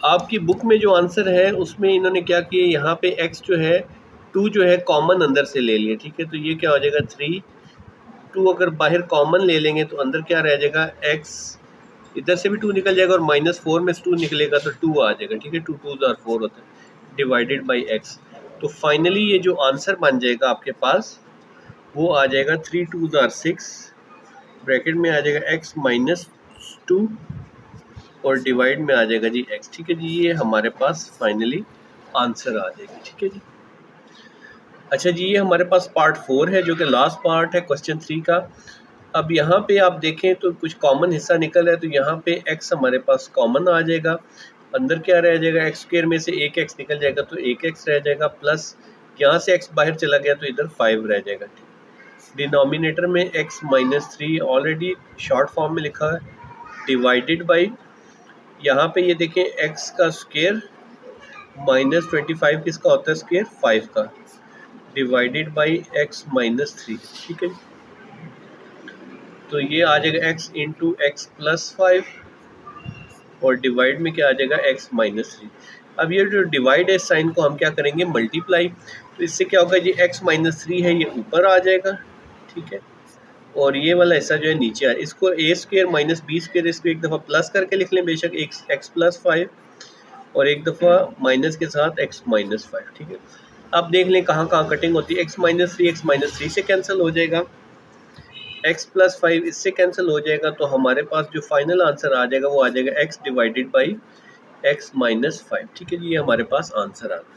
Speaker 1: आपकी बुक में जो आंसर है उसमें इन्होंने क्या किया, यहाँ पे x जो है 2 जो है कॉमन अंदर से ले लिए, ठीक है। तो ये क्या हो जाएगा 3, 2 अगर बाहर कॉमन ले लेंगे तो अंदर क्या रह जाएगा, x, इधर से भी 2 निकल जाएगा और -4 में से 2 निकलेगा तो 2 आ जाएगा, ठीक है। 2 2s are 4 होता है, डिवाइडेड बाई x। तो फाइनली ये जो आंसर बन जाएगा आपके पास वो आ जाएगा 3 2s are 6, ब्रैकेट में आ जाएगा x - 2 और डिवाइड में आ जाएगा जी x, ठीक है जी। ये हमारे पास फाइनली आंसर आ जाएगी, ठीक है जी। अच्छा जी, ये हमारे पास पार्ट 4 है जो कि लास्ट पार्ट है क्वेश्चन 3 का। अब यहाँ पे आप देखें तो कुछ कॉमन हिस्सा निकल है, तो यहाँ पे x हमारे पास कॉमन आ जाएगा, अंदर क्या रह जाएगा, x² में से एक x निकल जाएगा तो एक x रह जाएगा, प्लस यहाँ से x बाहर चला गया तो इधर 5 रह जाएगा। डिनोमिनेटर में x - 3 ऑलरेडी शॉर्ट फॉर्म में लिखा है, डिवाइडेड बाई, यहाँ पे ये देखें x का स्क्वायर -25 किसका होता है स्क्वायर, 5 का, डिवाइडेड बाई x - 3, ठीक है। तो ये आ जाएगा x × x + 5 और डिवाइड में क्या आ जाएगा x - 3। अब ये जो डिवाइड है इस साइन को हम क्या करेंगे, मल्टीप्लाई। तो इससे क्या होगा जी, x - 3 है ये ऊपर आ जाएगा, ठीक है, और ये वाला हिस्सा जो है नीचे आ, इसको a² - b², इसको एक दफ़ा प्लस करके लिख लें बेशक, x + 5 और एक दफ़ा माइनस के साथ x - 5, ठीक है। अब देख लें कहाँ कहाँ कटिंग होती है, x - 3 x - 3 से कैंसिल हो जाएगा, x प्लस 5 इससे कैंसिल हो जाएगा, तो हमारे पास जो फाइनल आंसर आ जाएगा वो आ जाएगा x divided by x minus 5। ठीक है जी, ये हमारे पास आंसर आ गया।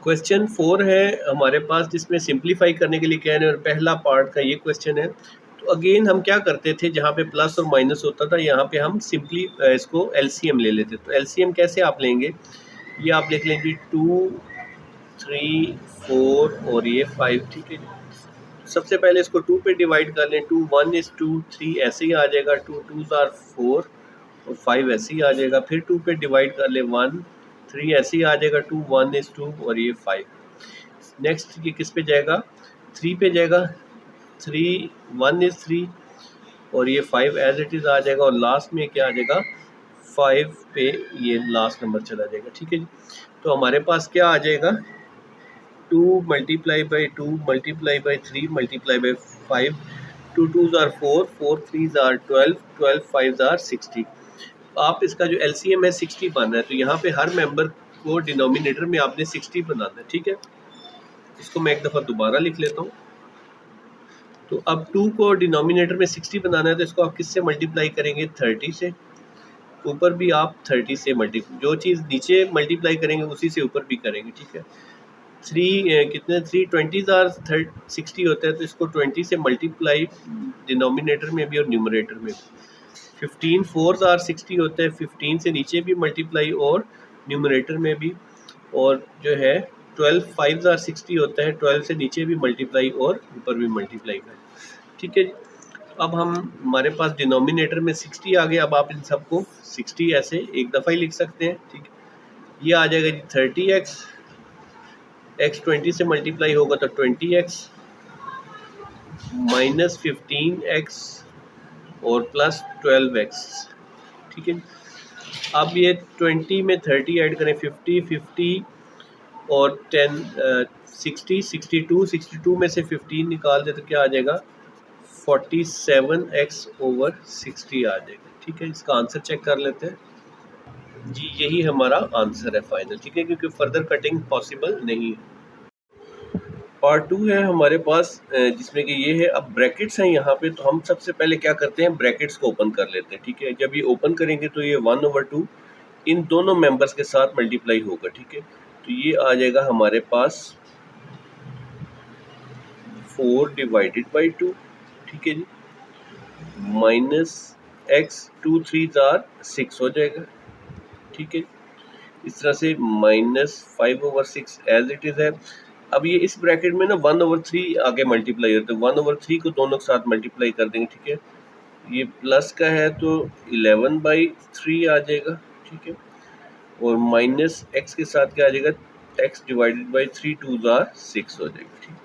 Speaker 1: क्वेश्चन 4 है हमारे पास, जिसमें सिंप्लीफाई करने के लिए कह रहे हैं और पहला पार्ट का ये क्वेश्चन है। तो अगेन हम क्या करते थे, जहाँ पे प्लस और माइनस होता था यहाँ पे हम सिंपली इसको एलसीएम ले लेते। तो एलसीएम कैसे आप लेंगे, ये आप लिख लेंगे 2, 3, 4 और ये 5। ठीक है, सबसे पहले इसको 2 पे डिवाइड कर लें। 2 1 is 2, 3 ऐसे ही आ जाएगा, 2 2s are 4 और 5 ऐसे ही आ जाएगा। फिर 2 पे डिवाइड कर ले, 1 3 ऐसे ही आ जाएगा, 2 1 is 2 और ये 5। नेक्स्ट ये किस पे जाएगा, 3 पे जाएगा, 3 1 is 3 और ये 5 एज इट इज़ आ जाएगा। और लास्ट में क्या आ जाएगा, 5 पे ये लास्ट नंबर चला जाएगा। ठीक है जी, तो हमारे पास क्या आ जाएगा, 2 multiply by 2 multiply by 3 multiply by 5, 2 2s are 4, 4 3s are 12, 12 5s are 60। आप इसका जो एलसीएम है 60 बन रहा है, तो यहाँ पे हर मेंबर को डिनोमिनेटर में आपने 60 बनाना है। ठीक है, इसको मैं एक दफ़ा दोबारा लिख लेता हूँ। तो अब 2 को डिनोमिनेटर में 60 बनाना है, तो इसको आप किससे मल्टीप्लाई करेंगे, 30 से। ऊपर भी आप 30 से जो चीज़ नीचे मल्टीप्लाई करेंगे उसी से ऊपर भी करेंगे। ठीक है, 3 कितने 3 20s आर 60 होता है, तो इसको 20 से मल्टीप्लाई डिनोमिनेटर में भी और न्यूमरेटर में भी। 15 4s आर 60 होता है, 15 से नीचे भी मल्टीप्लाई और न्यूमरेटर में भी। और जो है 12 5s आर 60 होता है, 12 से नीचे भी मल्टीप्लाई और ऊपर भी मल्टीप्लाई करें। ठीक है जी, अब हमारे पास डिनोमिनेटर में 60 आ गया। अब आप इन सबको 60 ऐसे एक दफ़ा ही लिख सकते हैं। ठीक है, ये आ जाएगा जी 30x, x 20 से मल्टीप्लाई होगा तो 20x माइनस 15x और प्लस 12x। ठीक है, अब ये 20 में 30 ऐड करें, 50 50 और 10 60 62 62 में से 15 निकाल दे तो क्या आ जाएगा, 47x ओवर 60 आ जाएगा। ठीक है, इसका आंसर चेक कर लेते हैं जी, यही हमारा आंसर है फाइनल। ठीक है, क्योंकि फर्दर कटिंग पॉसिबल नहीं है। पार्ट 2 है हमारे पास, जिसमें कि ये है, अब ब्रैकेट्स हैं यहाँ पे। तो हम सबसे पहले क्या करते हैं, ब्रैकेट्स को ओपन कर लेते हैं। ठीक है, जब ये ओपन करेंगे तो ये 1/2 इन दोनों मेंबर्स के साथ मल्टीप्लाई होगा। ठीक है, तो ये आ जाएगा हमारे पास 4 डिवाइडेड बाई 2। ठीक है जी, माइनस x 2 3s आर 6 हो जाएगा। ठीक है, इस तरह से -5/6 एज इट इज़ है। अब ये इस ब्रैकेट में ना 1/3 आगे मल्टीप्लाई होता है, 1/3 को दोनों के साथ मल्टीप्लाई कर देंगे। ठीक है, ये प्लस का है तो 11/3 आ जाएगा। ठीक है, और माइनस x के साथ क्या आ जाएगा, x divided by 3 2s are 6 हो जाएगा। ठीक,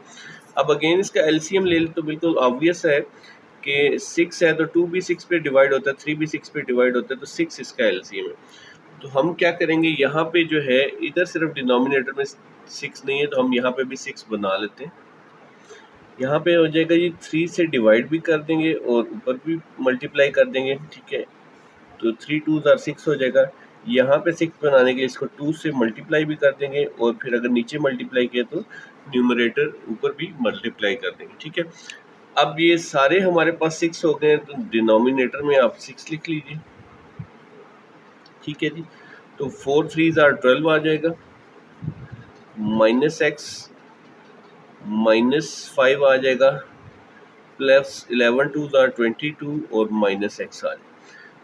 Speaker 1: अब अगेन इसका एलसीएम ले ले तो बिल्कुल ऑब्वियस है कि 6 है तो 2 भी 6 पे डिवाइड होता है, 3 भी 6 पे डिवाइड होता है, तो 6 इसका एलसीएम है। तो हम क्या करेंगे, यहाँ पे जो है इधर सिर्फ डिनोमिनेटर में 6 नहीं है, तो हम यहाँ पे भी 6 बना लेते हैं। यहाँ पे हो जाएगा ये 3 से डिवाइड भी कर देंगे और ऊपर भी मल्टीप्लाई कर देंगे। ठीक है, तो 3 2s आर 6 हो जाएगा। यहाँ पे 6 बनाने के लिए इसको 2 से मल्टीप्लाई भी कर देंगे और फिर अगर नीचे मल्टीप्लाई किया तो न्यूमरेटर ऊपर भी मल्टीप्लाई कर देंगे। ठीक है, अब ये सारे हमारे पास 6 हो गए, तो डिनोमिनेटर में आप 6 लिख लीजिए। ठीक है जी, तो 4 3s आर 12 आ जाएगा, माइनस x -5 आ जाएगा, प्लस 11 2s आर 22 और माइनस x आ जाएगा।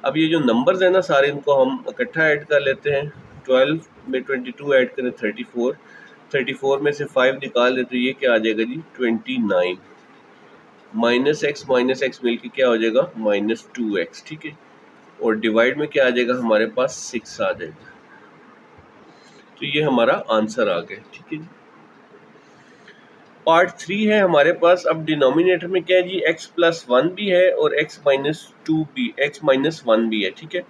Speaker 1: अब ये जो नंबर्स हैं ना सारे, इनको हम इकट्ठा ऐड कर लेते हैं। 12 में 22 ऐड करें 34, 34 में से 5 निकाल दें तो ये क्या आ जाएगा जी, 29 माइनस x मिलके क्या हो जाएगा, -2x। ठीक है, और डिवाइड में क्या आ जाएगा, हमारे पास 6 आ जाएगा। तो ये हमारा आंसर आ गया। ठीक है जी, पार्ट 3 है हमारे पास। अब डिनोमिनेटर में क्या है जी, x प्लस 1 भी है और x माइनस 1 भी है। ठीक है,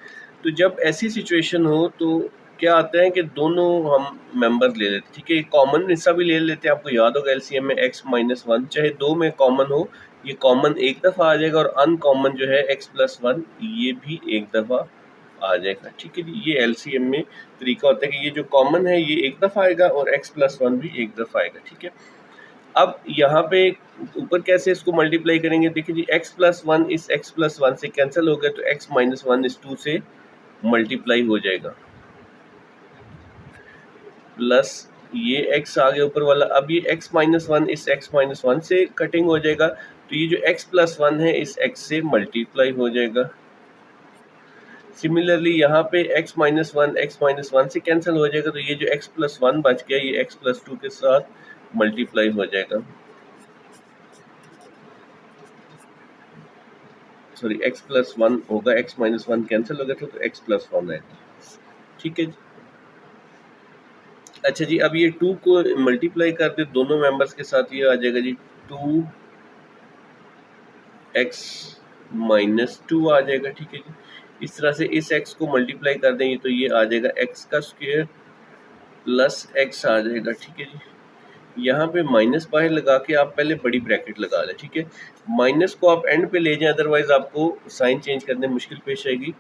Speaker 1: तो जब ऐसी सिचुएशन हो तो क्या आता है कि दोनों हम मेंबर्स ले लेते हैं। ठीक है, कॉमन हिस्सा भी ले लेते हैं। आपको याद होगा एलसीएम में x -1 चाहे दो में कॉमन हो, ये कॉमन एक दफ़ा आ जाएगा और अनकॉमन जो है x प्लस 1 ये भी एक दफ़ा आ जाएगा। ठीक है जी, ये एलसीएम में तरीका होता है कि ये जो कॉमन है ये एक दफ़ा आएगा और x प्लस 1 भी एक दफ़ा आएगा। ठीक है, अब यहाँ पे ऊपर कैसे इसको मल्टीप्लाई करेंगे, देखिए जी x+1 इस x+1 से कैंसिल हो गया तो x-1 इस 2 से मल्टीप्लाई हो जाएगा, प्लस ये x आ गया ऊपर वाला। अब ये x-1 इस x-1 से कटिंग हो जाएगा, तो ये जो x+1 है इस x से मल्टीप्लाई हो जाएगा। सिमिलरली यहाँ पे x-1 से कैंसिल हो जाएगा, तो ये जो x+1 बच गया ये x+2 के साथ मल्टीप्लाई हो जाएगा। सॉरी x+1 होगा, x-1 कैंसिल हो गया था तो x+1 आएगा। ठीक है जी। अच्छा जी, अब ये 2 को मल्टीप्लाई कर दे दोनों मेंबर्स के साथ, ये आ जाएगा जी 2x-2 आ जाएगा। ठीक है जी। इस तरह से इस x को मल्टीप्लाई कर देंगे तो ये आ जाएगा x का स्क्वायर प्लस x आ जाएगा। ठीक है जी। यहाँ पे माइनस बाहर लगा के आप पहले बड़ी ब्रैकेट लगा लें। ठीक है, माइनस को आप एंड पे ले जाएं, अदरवाइज आपको साइन चेंज करने में मुश्किल पेश आएगी।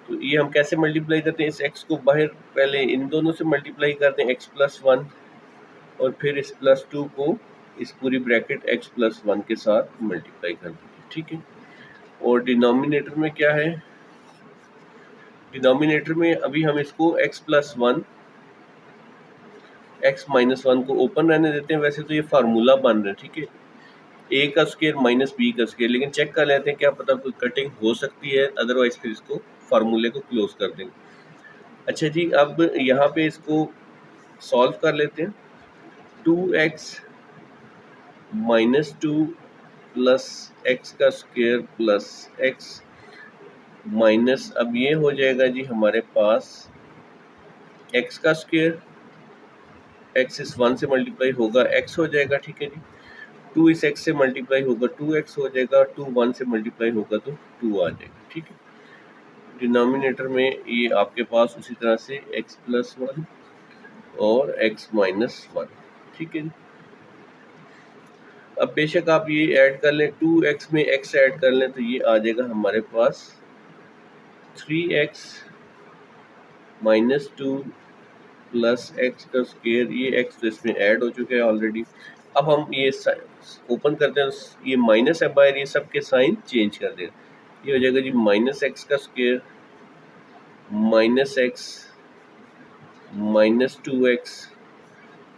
Speaker 1: तो ये हम कैसे मल्टीप्लाई करते हैं, इस x को बाहर पहले इन दोनों से मल्टीप्लाई करते हैं x+1 और फिर इस +2 को इस पूरी ब्रैकेट x+1 के साथ मल्टीप्लाई कर देंगे। ठीक है, और डिनोमिनेटर में क्या है, डिनोमिनेटर में अभी हम इसको x+1 x-1 को ओपन रहने देते हैं। वैसे तो ये फार्मूला बन रहा है, ठीक है, a का स्क्वायर माइनस b का स्क्वायर, लेकिन चेक कर लेते हैं क्या पता कोई कटिंग हो सकती है, अदरवाइज फिर इसको फार्मूले को क्लोज कर देंगे। अच्छा जी, अब यहाँ पे इसको सॉल्व कर लेते हैं। 2x - 2 प्लस x का स्क्वायर प्लस x माइनस, अब ये हो जाएगा जी हमारे पास x का स्क्वायर, x इस 1 से मल्टीप्लाई होगा x हो जाएगा। ठीक है जी, 2 इस x से मल्टीप्लाई होगा 2x हो जाएगा, 2 1 से मल्टीप्लाई होगा तो 2 आ जाएगा। ठीक है, डिनोमिनेटर में ये आपके पास उसी तरह से x+1 और x-1। ठीक है, अब बेशक आप ये ऐड कर लें, 2x में x ऐड कर लें तो ये आ जाएगा हमारे पास 3x - 2 प्लस x का स्क्वायर, ये x तो इसमें ऐड हो चुका है ऑलरेडी। अब हम ये ओपन करते हैं, ये माइनस है बाहर, ये सब के साइन चेंज कर दें, ये हो जाएगा जी -x का स्क्वायर -x -2x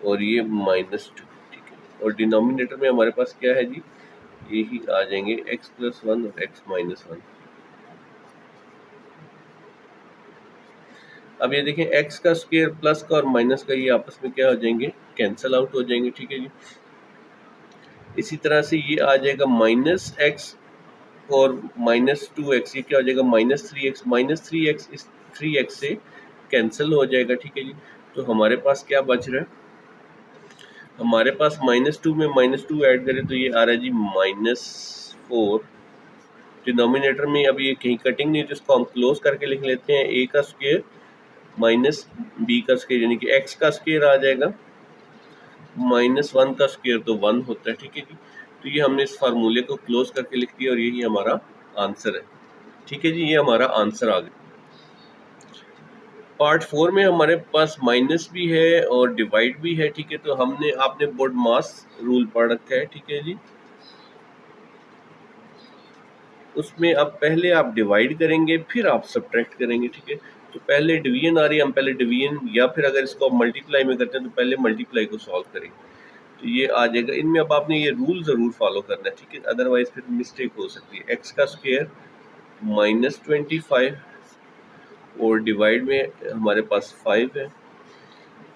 Speaker 1: और ये -2। ठीक है, और डिनोमिनेटर में हमारे पास क्या है जी, यही आ जाएंगे x+1 और x-1। अब ये देखें, x का स्क्वायर प्लस का और माइनस का ये आपस में क्या हो जाएंगे, कैंसल आउट हो जाएंगे। ठीक है जी, इसी तरह से ये आ जाएगा -x और -2x, ये क्या हो जाएगा -3x इस 3x से कैंसिल हो जाएगा। ठीक है जी, तो हमारे पास क्या बच रहा है, हमारे पास -2 में -2 ऐड करें तो ये आ रहा है जी -4। डिनोमिनेटर में अब ये कहीं कटिंग नहीं है तो इसको हम क्लोज करके लिख लेते हैं, a का स्क्वायर माइनस b का स्क्वायर, यानी कि x का स्क्वायर आ जाएगा, -1 का स्क्वायर तो 1 होता है। ठीक है जी, तो ये हमने इस फार्मूले को क्लोज करके लिख दिया और यही हमारा आंसर है। ठीक है जी, ये हमारा आंसर आ गया। पार्ट 4 में हमारे पास माइनस भी है और डिवाइड भी है। ठीक है, तो आपने बोर्ड मास रूल पढ़ रखा है। ठीक है जी, उसमें अब पहले आप डिवाइड करेंगे फिर आप सब्ट्रैक्ट करेंगे। ठीक है, तो पहले डिवीजन आ रही है, हम पहले डिवीजन, या फिर अगर इसको आप मल्टीप्लाई में करते हैं तो पहले मल्टीप्लाई को सॉल्व करेंगे, तो ये आ जाएगा। इनमें अब आपने ये रूल ज़रूर फॉलो करना है, ठीक है, अदरवाइज फिर मिस्टेक हो सकती है। एक्स का स्क्वायर -25 और डिवाइड में हमारे पास 5 है,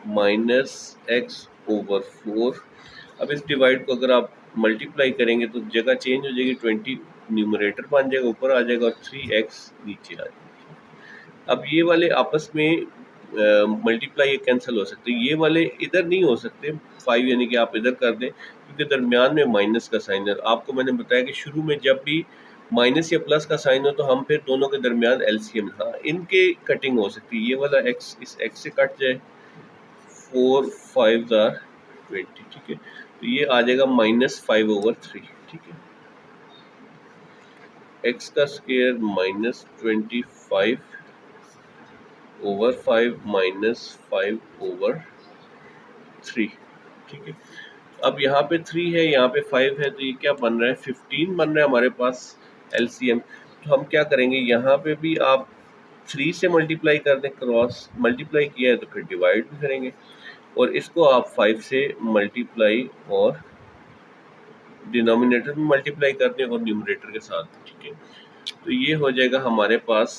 Speaker 1: -x/4। अब इस डिवाइड को अगर आप मल्टीप्लाई करेंगे तो जगह चेंज हो जाएगी, 20 न्यूमरेटर बन जाएगा, ऊपर आ जाएगा और 3x नीचे आ जाएगा। अब ये वाले आपस में मल्टीप्लाई कैंसिल हो सकते हैं, ये वाले इधर नहीं हो सकते, 5 यानी कि आप इधर कर दें क्योंकि दरमियान में माइनस का साइन है। आपको मैंने बताया कि शुरू में जब भी माइनस या प्लस का साइन हो तो हम फिर दोनों के दरमियान एलसीएम, हाँ इनके कटिंग हो सकती है। ये वाला x इस x से कट जाए, 4 5 20। ठीक है, तो ये आ जाएगा -5/3। ठीक है, x का स्क्वायर -25/5 -5/3। ठीक है, अब यहाँ पे 3 है, यहाँ पे 5 है, तो ये क्या बन रहा है 15 बन रहा है हमारे पास LCM। तो हम क्या करेंगे, यहाँ पे भी आप 3 से मल्टीप्लाई कर दें, क्रॉस मल्टीप्लाई किया है तो फिर डिवाइड भी करेंगे, और इसको आप 5 से मल्टीप्लाई और डिनोमिनेटर में मल्टीप्लाई कर दें और न्यूमरेटर के साथ, ठीक है। तो ये हो जाएगा हमारे पास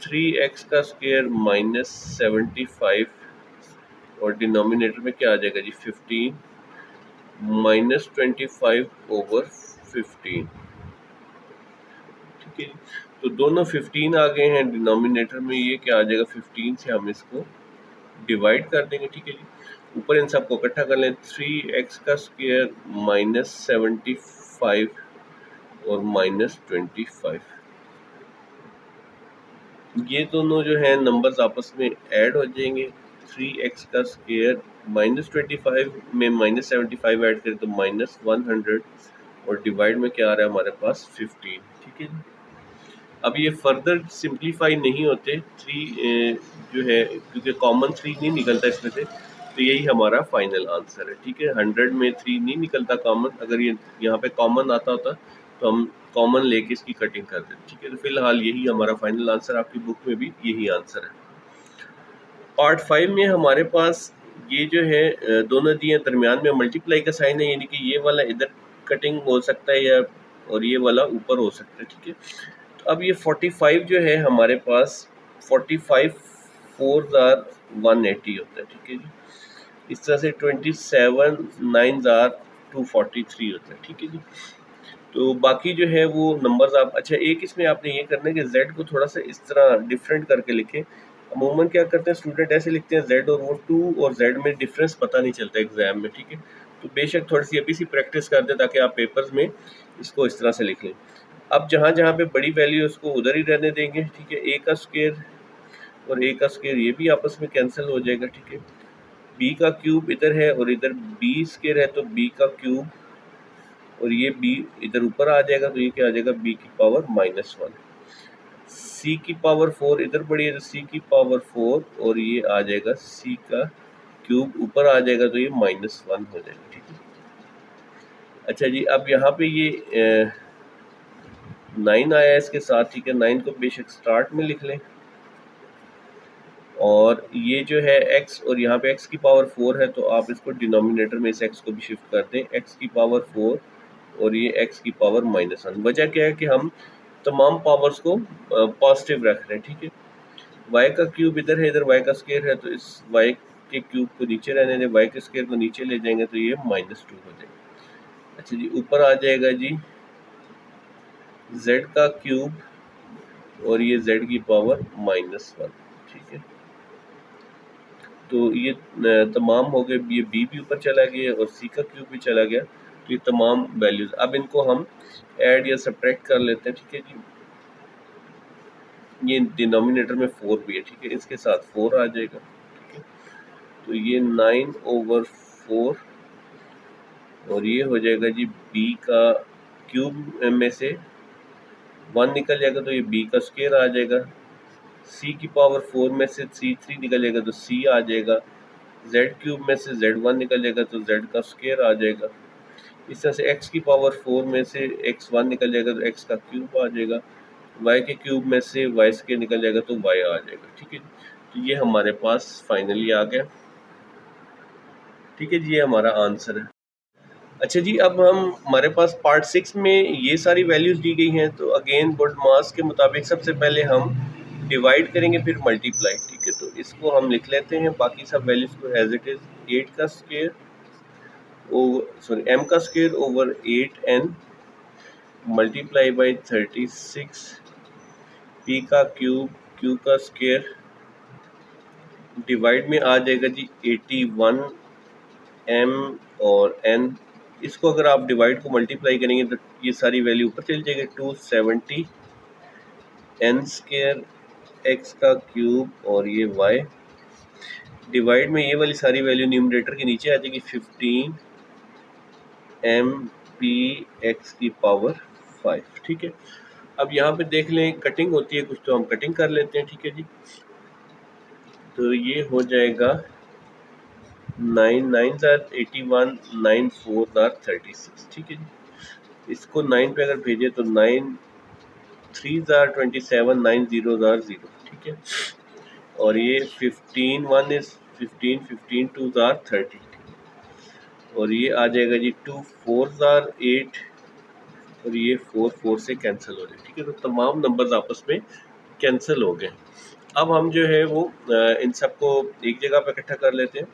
Speaker 1: 3x का स्क्वायर माइनस 75 और डिनोमिनेटर में क्या आ जाएगा जी 15 माइनस 25 ओवर 15, ठीक है। तो दोनों 15 आ गए हैं डिनोमिनेटर में, ये क्या आ जाएगा 15 से हम इसको डिवाइड कर देंगे, ठीक है जी। ऊपर इन सबको इकट्ठा कर लें, 3x का स्क्वायर माइनस 75 और माइनस 25, ये दोनों जो है नंबर्स आपस में ऐड हो जाएंगे। 3x का स्क्वायर माइनस 25 में माइनस 75 ऐड करें तो माइनस 100 और डिवाइड में क्या आ रहा है हमारे पास 15, ठीक है। अब ये फर्दर सिंप्लीफाई नहीं होते, 3 जो है क्योंकि कॉमन 3 नहीं निकलता इसमें से, तो यही हमारा फाइनल आंसर है, ठीक है। 100 में 3 नहीं निकलता कॉमन, अगर ये यहाँ पे कॉमन आता होता तो हम कॉमन लेके इसकी कटिंग कर देते, ठीक है। तो फिलहाल यही हमारा फाइनल आंसर, आपकी बुक में भी यही आंसर है। पार्ट 5 में हमारे पास ये जो है दोनों दिए दरमियान में मल्टीप्लाई का साइन है, यानी कि ये वाला इधर कटिंग हो सकता है या और ये वाला ऊपर हो सकता है, ठीक है। तो अब ये 45 जो है हमारे पास 45 4 आर 180 होता है, ठीक है जी। इस तरह से 27 9 आर 243 होता है, ठीक है जी। तो बाकी जो है वो नंबर्स आप, अच्छा एक इसमें आपने ये करना है कि z को थोड़ा सा इस तरह डिफरेंट करके लिखें। अमूमन क्या करते हैं स्टूडेंट, ऐसे लिखते हैं z और वो 2 और z में डिफरेंस पता नहीं चलता एग्जाम में, ठीक है। तो बेशक थोड़ी सी अभी सी प्रैक्टिस कर दें ताकि आप पेपर्स में इसको इस तरह से लिख लें। अब जहाँ जहाँ पे बड़ी वैल्यू है उसको उधर ही रहने देंगे, ठीक है। a का स्क्वायर और a का स्क्वायर ये भी आपस में कैंसिल हो जाएगा, ठीक है। b का क्यूब इधर है और इधर b स्क्वायर है, तो b का क्यूब और ये b इधर ऊपर आ जाएगा, तो ये क्या आ जाएगा b की पावर -1। c की पावर 4 इधर बढ़ी है तो c की पावर 4 और ये आ जाएगा c का क्यूब ऊपर आ जाएगा, तो ये -1 हो जाएगा, ठीक है। अच्छा जी, अब यहाँ पे ये 9 आया है इसके साथ, ठीक है। 9 को बेशक स्टार्ट में लिख लें, और ये जो है x और यहाँ पे x की पावर 4 है, तो आप इसको डिनोमिनेटर में इस x को भी शिफ्ट कर दें, x की पावर 4 और ये x की पावर -1। वजह क्या है कि हम तमाम पावर्स को पॉजिटिव रख रहे हैं, ठीक है। y का क्यूब इधर है, इधर y का स्क्वायर है, तो इस y के क्यूब को नीचे रहने दें, y के स्क्वायर को नीचे ले जाएंगे तो ये -2 हो जाएगा। अच्छा जी, ऊपर आ जाएगा जी z का क्यूब और ये z की पावर -1, ठीक है। तो ये तमाम हो गए, ये b भी ऊपर चला गया और c का क्यूब भी चला गया, तो ये तमाम वैल्यूज अब इनको हम ऐड या सब्ट्रैक्ट कर लेते हैं, ठीक है जी। ये डिनोमिनेटर में 4 भी है, ठीक है, इसके साथ 4 आ जाएगा, ठीक है। तो ये 9/4 और ये हो जाएगा जी b का क्यूब में से 1 निकल जाएगा, तो ये b का स्क्वायर आ जाएगा। c की पावर 4 में से c3 निकल जाएगा तो c आ जाएगा। z क्यूब में से z1 निकल जाएगा तो z का स्क्वायर आ जाएगा। इस तरह से x की पावर 4 में से x1 निकल जाएगा तो x का क्यूब आ जाएगा। y के क्यूब में से y स्क्वायर निकल जाएगा तो y आ जाएगा, ठीक है। तो ये हमारे पास फाइनली आ गया, ठीक है जी, ये हमारा आंसर है। अच्छा जी, अब हम हमारे पास पार्ट 6 में ये सारी वैल्यूज़ दी गई हैं, तो अगेन बोर्ड मास के मुताबिक सबसे पहले हम डिवाइड करेंगे फिर मल्टीप्लाई, ठीक है। तो इसको हम लिख लेते हैं, बाकी सब वैल्यूज़ को एज इट इज़ 8 का स्क्वायर m का square over 8n multiply by 36 p का क्यूब q का स्क्वायर डिवाइड में आ जाएगा जी 81 m और n। इसको अगर आप डिवाइड को मल्टीप्लाई करेंगे तो ये सारी वैल्यू ऊपर चली जाएगी, 270 n स्क्वायर x का क्यूब और ये y डिवाइड में ये वाली सारी वैल्यू न्यूमरेटर के नीचे आ जाएगी 15 m p x की पावर 5, ठीक है। अब यहाँ पे देख लें कटिंग होती है कुछ, तो हम कटिंग कर लेते हैं, ठीक है जी। तो ये हो जाएगा 9 9 ज़ार 81, 9 4 ज़ार 36, ठीक है जी। इसको 9 पे अगर भेजे तो 9 3 ज़ार 27, 9 0 ज़ार 0, ठीक है। और ये 15 1 इज 15, 15 2 ज़ार 30, और ये आ जाएगा जी 2 4 ज़ार 8, और ये 4 4 से कैंसिल हो जाए, ठीक है। तो तमाम नंबर्स आपस में कैंसिल हो गए। अब हम जो है वो इन सबको एक जगह पे इकट्ठा कर लेते हैं।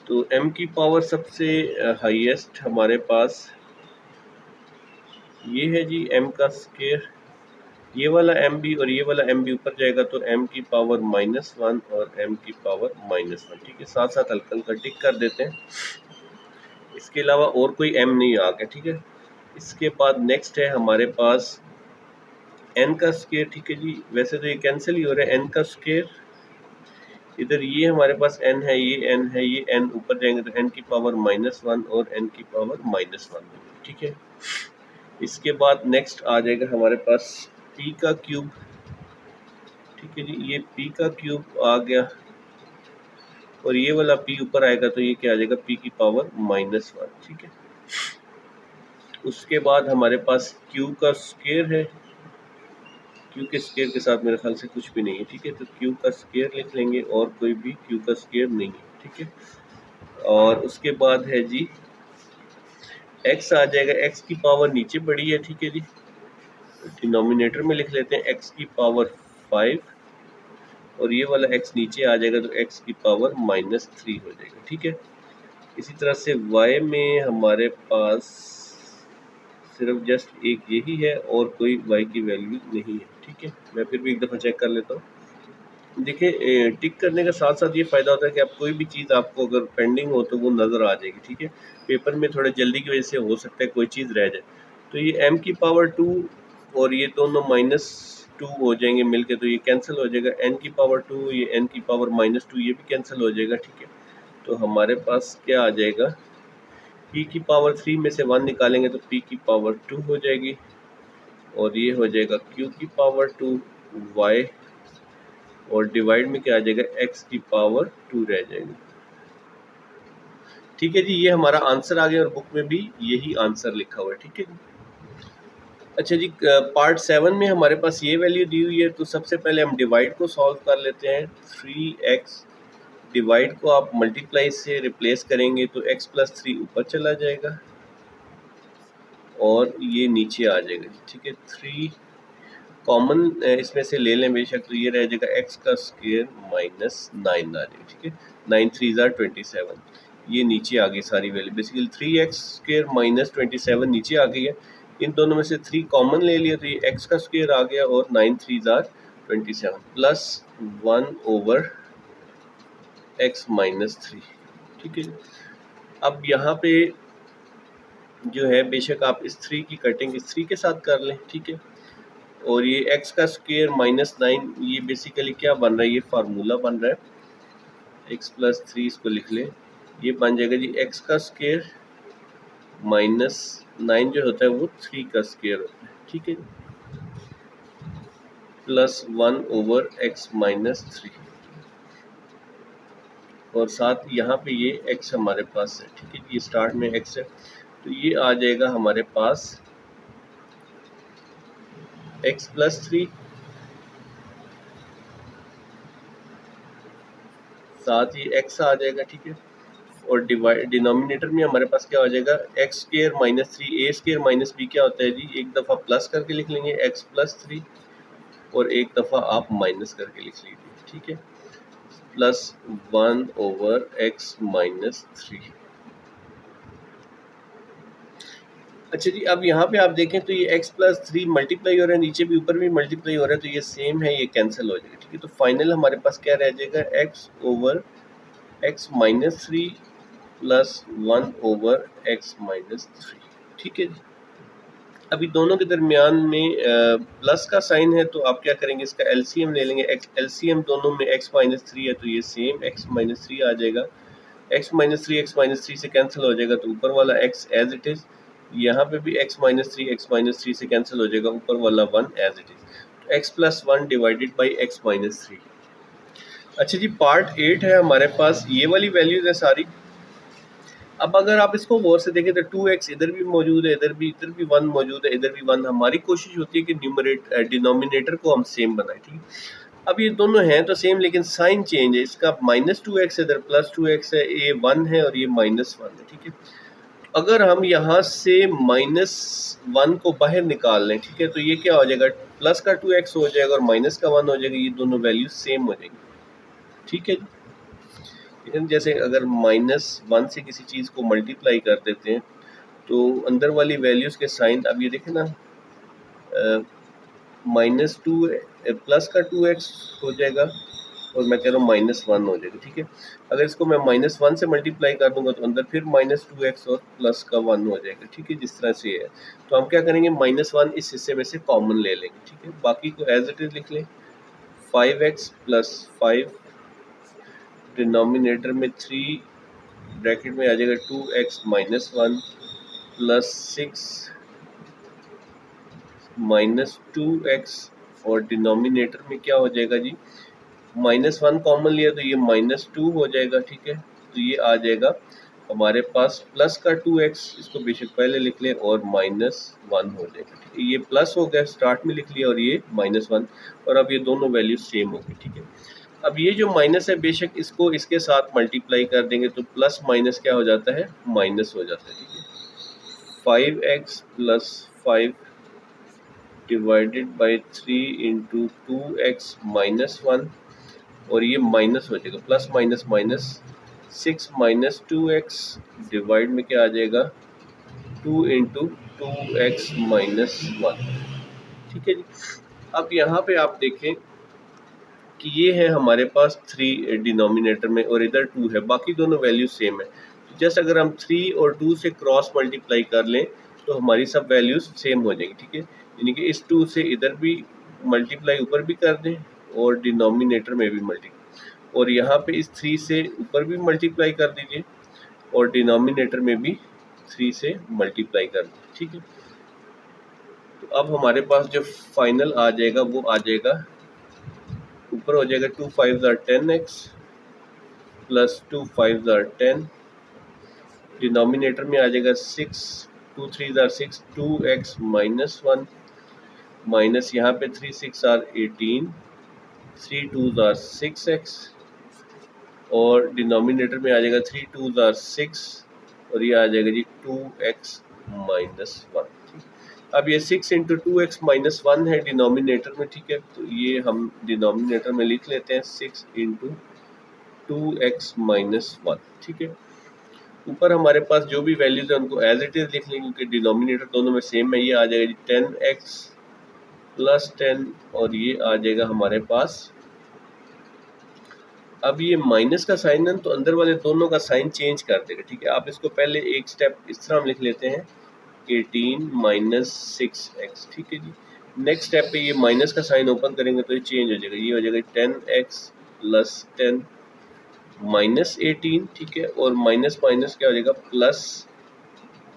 Speaker 1: तो m की पावर सबसे हाईएस्ट हमारे पास ये है जी m का स्क्वायर, ये वाला m भी और ये वाला m भी ऊपर जाएगा तो m की पावर -1 और m की पावर -1, ठीक है। साथ साथ हल्का हल्का टिक कर देते हैं, इसके अलावा और कोई m नहीं आ गया, ठीक है। इसके बाद नेक्स्ट है हमारे पास n का स्क्वायर, ठीक है जी। वैसे तो ये कैंसिल ही हो रहा है, n का स्क्वायर, इधर ये हमारे पास n है, ये n है, ये n ऊपर जाएंगे तो n की पावर -1 और n की पावर -1, ठीक है। इसके बाद नेक्स्ट आ जाएगा हमारे पास p का क्यूब, ठीक है जी। ये p का क्यूब आ गया, और ये वाला p ऊपर आएगा तो ये क्या आ जाएगा, p की पावर -1, ठीक है। उसके बाद हमारे पास q का स्क्वायर है, q के स्क्वायर के साथ मेरे ख्याल से कुछ भी नहीं है, ठीक है। तो q का स्क्वायर लिख लेंगे, और कोई भी q का स्क्वायर नहीं है, ठीक है। और उसके बाद है जी x आ जाएगा, x की पावर नीचे बढ़ी है, ठीक है जी। डिनोमिनेटर में लिख लेते हैं x की पावर 5, और ये वाला x नीचे आ जाएगा तो x की पावर -3 हो जाएगा, ठीक है। इसी तरह से y में हमारे पास सिर्फ जस्ट एक यही है और कोई y की वैल्यू नहीं है, ठीक है। मैं फिर भी एक दफ़ा चेक कर लेता हूँ। देखिए टिक करने का साथ साथ ये फ़ायदा होता है कि आप कोई भी चीज़ आपको अगर पेंडिंग हो तो वो नज़र आ जाएगी, ठीक है। पेपर में थोड़े जल्दी की वजह से हो सकता है कोई चीज़ रह जाए, तो ये m की पावर 2 और ये दोनों -2 हो जाएंगे मिलके, तो ये कैंसिल हो जाएगा। n की पावर 2, ये n की पावर -2, ये भी कैंसिल हो जाएगा, ठीक है। तो हमारे पास क्या आ जाएगा, p की पावर 3 में से 1 निकालेंगे तो p की पावर 2 हो जाएगी, और ये हो जाएगा q की पावर 2 y, और डिवाइड में क्या आ जाएगा, x की पावर 2 रह जाएगी, ठीक है जी। ये हमारा आंसर आ गया, और बुक में भी यही आंसर लिखा हुआ है, ठीक है जी। अच्छा जी, पार्ट 7 में हमारे पास ये वैल्यू दी हुई है, तो सबसे पहले हम डिवाइड को सॉल्व कर लेते हैं। 3x डिवाइड को आप मल्टीप्लाई से रिप्लेस करेंगे तो x + 3 ऊपर चला जाएगा, और ये नीचे आ जाएगा, ठीक है। 3 कॉमन इसमें से ले लें बेशक, तो ये रह जाएगा x का स्क्वायर -9 आ जाएगा, ठीक है। 9 3 ज़ार 27, ये नीचे आ गई सारी वैल्यू, बेसिकली 3x स्क्वायर -27 नीचे आ गई है। इन दोनों में से 3 कॉमन ले लिया तो ये x का स्क्वायर आ गया, और 9 3 ज़ार 27 प्लस 1 ओवर x -3, ठीक है। अब यहाँ पे जो है बेशक आप इस 3 की कटिंग इस 3 के साथ कर लें, ठीक है। और ये x का स्क्वायर -9, ये बेसिकली क्या बन रहा है, ये फार्मूला बन रहा है। x + 3 इसको लिख लें, ये बन जाएगा जी x का स्क्वायर -9 जो होता है वो 3 का स्क्वायर होता है, ठीक है, प्लस 1 ओवर x -3, और साथ यहाँ पे ये x हमारे पास है, ठीक है। ये स्टार्ट में x है, तो ये आ जाएगा हमारे पास x + 3, साथ ये x आ जाएगा, ठीक है। और डिवाइड डिनोमिनेटर में हमारे पास क्या हो जाएगा, x square -3, a square -b क्या होता है जी, एक दफ़ा प्लस करके लिख लेंगे x + 3, और एक दफ़ा आप माइनस करके लिख लीजिए, ठीक है, प्लस 1 ओवर x -3। अच्छा जी, अब यहाँ पे आप देखें तो ये x + 3 मल्टीप्लाई हो रहा है, नीचे भी ऊपर भी मल्टीप्लाई हो रहा है, तो ये सेम है, ये कैंसिल हो जाएगा, ठीक है। तो फाइनल हमारे पास क्या रह जाएगा, x over x -3 plus 1 over x -3, ठीक है जी। अभी दोनों के दरमियान में प्लस का साइन है, तो आप क्या करेंगे, इसका एलसीएम ले लेंगे। एलसीएम दोनों में x -3 है, तो ये सेम x -3 आ जाएगा। x -3 से कैंसिल हो जाएगा, तो ऊपर वाला x एज इट इज़, यहाँ पे भी x -3 से कैंसिल हो जाएगा, ऊपर वाला 1 एज इट इज़। तो x + 1 डिवाइडेड बाई x -3, अच्छा जी, पार्ट 8 है हमारे पास, ये वाली वैल्यूज है सारी। अब अगर आप इसको गौर से देखें तो 2x इधर भी मौजूद है, इधर भी 1 मौजूद है, इधर भी 1। हमारी कोशिश होती है कि डिनोमिनेटर को हम सेम बनाएं, ठीक है। अब ये दोनों हैं तो सेम, लेकिन साइन चेंज है। इसका -2x इधर +2x है, ये 1 है और ये -1 है, ठीक है। अगर हम यहाँ से -1 को बाहर निकाल लें, ठीक है, तो ये क्या हो जाएगा, प्लस का 2x हो जाएगा और माइनस का 1 हो जाएगा। ये दोनों वैल्यूज सेम हो जाएंगी, ठीक है। लेकिन जैसे अगर -1 से किसी चीज़ को मल्टीप्लाई कर देते हैं तो अंदर वाली वैल्यूज़ के साइन, अब ये देखें ना, -2 प्लस का 2x हो जाएगा और मैं कह रहा हूँ -1 हो जाएगा, ठीक है। अगर इसको मैं -1 से मल्टीप्लाई कर दूंगा तो अंदर फिर -2x और प्लस का 1 हो जाएगा, ठीक है। जिस तरह से है तो हम क्या करेंगे, -1 इस हिस्से में से कॉमन ले लेंगे, ठीक है। बाकी को एज इट इज लिख लें। 5x + 5, डिनोमिनेटर में 3, ब्रैकेट में आ जाएगा 2x - 1 + 6 - 2x, और डिनोमिनेटर में क्या हो जाएगा जी, -1 कॉमन लिया तो ये -2 हो जाएगा, ठीक है। तो ये आ जाएगा हमारे पास प्लस का 2x, इसको बेशक पहले लिख लें, और -1 हो जाएगा, ठीक है। ये प्लस हो गया, स्टार्ट में लिख लिया, और ये -1, और अब ये दोनों वैल्यू सेम हो गई, ठीक है। अब ये जो माइनस है, बेशक इसको इसके साथ मल्टीप्लाई कर देंगे तो प्लस माइनस क्या हो जाता है, माइनस हो जाता है, ठीक है। 5x + 5 divided by 3 into 2x - 1, और ये माइनस हो जाएगा, plus minus minus, 6 - 2x divide में क्या आ जाएगा, 2 इंटू 2x - 1, ठीक है जी। अब यहाँ पे आप देखें कि ये है हमारे पास 3 डिनोमिनेटर में और इधर 2 है, बाकी दोनों वैल्यू सेम है। तो जस्ट अगर हम 3 और 2 से क्रॉस मल्टीप्लाई कर लें तो हमारी सब वैल्यूज सेम हो जाएंगी, ठीक है। यानी कि इस 2 से इधर भी मल्टीप्लाई ऊपर भी कर दें और डिनोमिनेटर में भी मल्टीप्लाई, और यहाँ पे इस 3 से ऊपर भी मल्टीप्लाई कर दीजिए और डिनोमिनेटर में भी 3 से मल्टीप्लाई कर दें, ठीक है। तो अब हमारे पास जो फाइनल आ जाएगा वो आ जाएगा, ऊपर हो जाएगा 2 × 5 = 10x + 2 × 5 = 10, डिनोमिनेटर में आ जाएगा 6, 2 × 3 = 6, 2x - 1 माइनस यहाँ पे 3 × 6 = 18, 3 × 2 = 6x, और डिनोमिनेटर में आ जाएगा 3 × 2 = 6, और ये आ जाएगा जी 2x - 1। अब ये 6 × 2x - 1 है डिनोमिनेटर में, ठीक है। तो ये हम डिनोमिनेटर में लिख लेते हैं 6 × 2x - 1, ठीक है। ऊपर हमारे पास जो भी वैल्यूज है उनको एज इट इज लिख लेंगे क्योंकि डिनोमिनेटर दोनों में सेम है। ये आ जाएगा जी 10x + 10, और ये आ जाएगा हमारे पास, अब ये माइनस का साइन है तो अंदर वाले दोनों का साइन चेंज कर देगा, ठीक है। आप इसको पहले एक स्टेप इस तरह हम लिख लेते हैं 18 - 6x, ठीक है जी। नेक्स्ट स्टेप पे ये माइनस का साइन ओपन करेंगे तो ये चेंज हो जाएगा, ये हो जाएगा 10x + 10 - 18, ठीक है। और माइनस माइनस क्या हो जाएगा, प्लस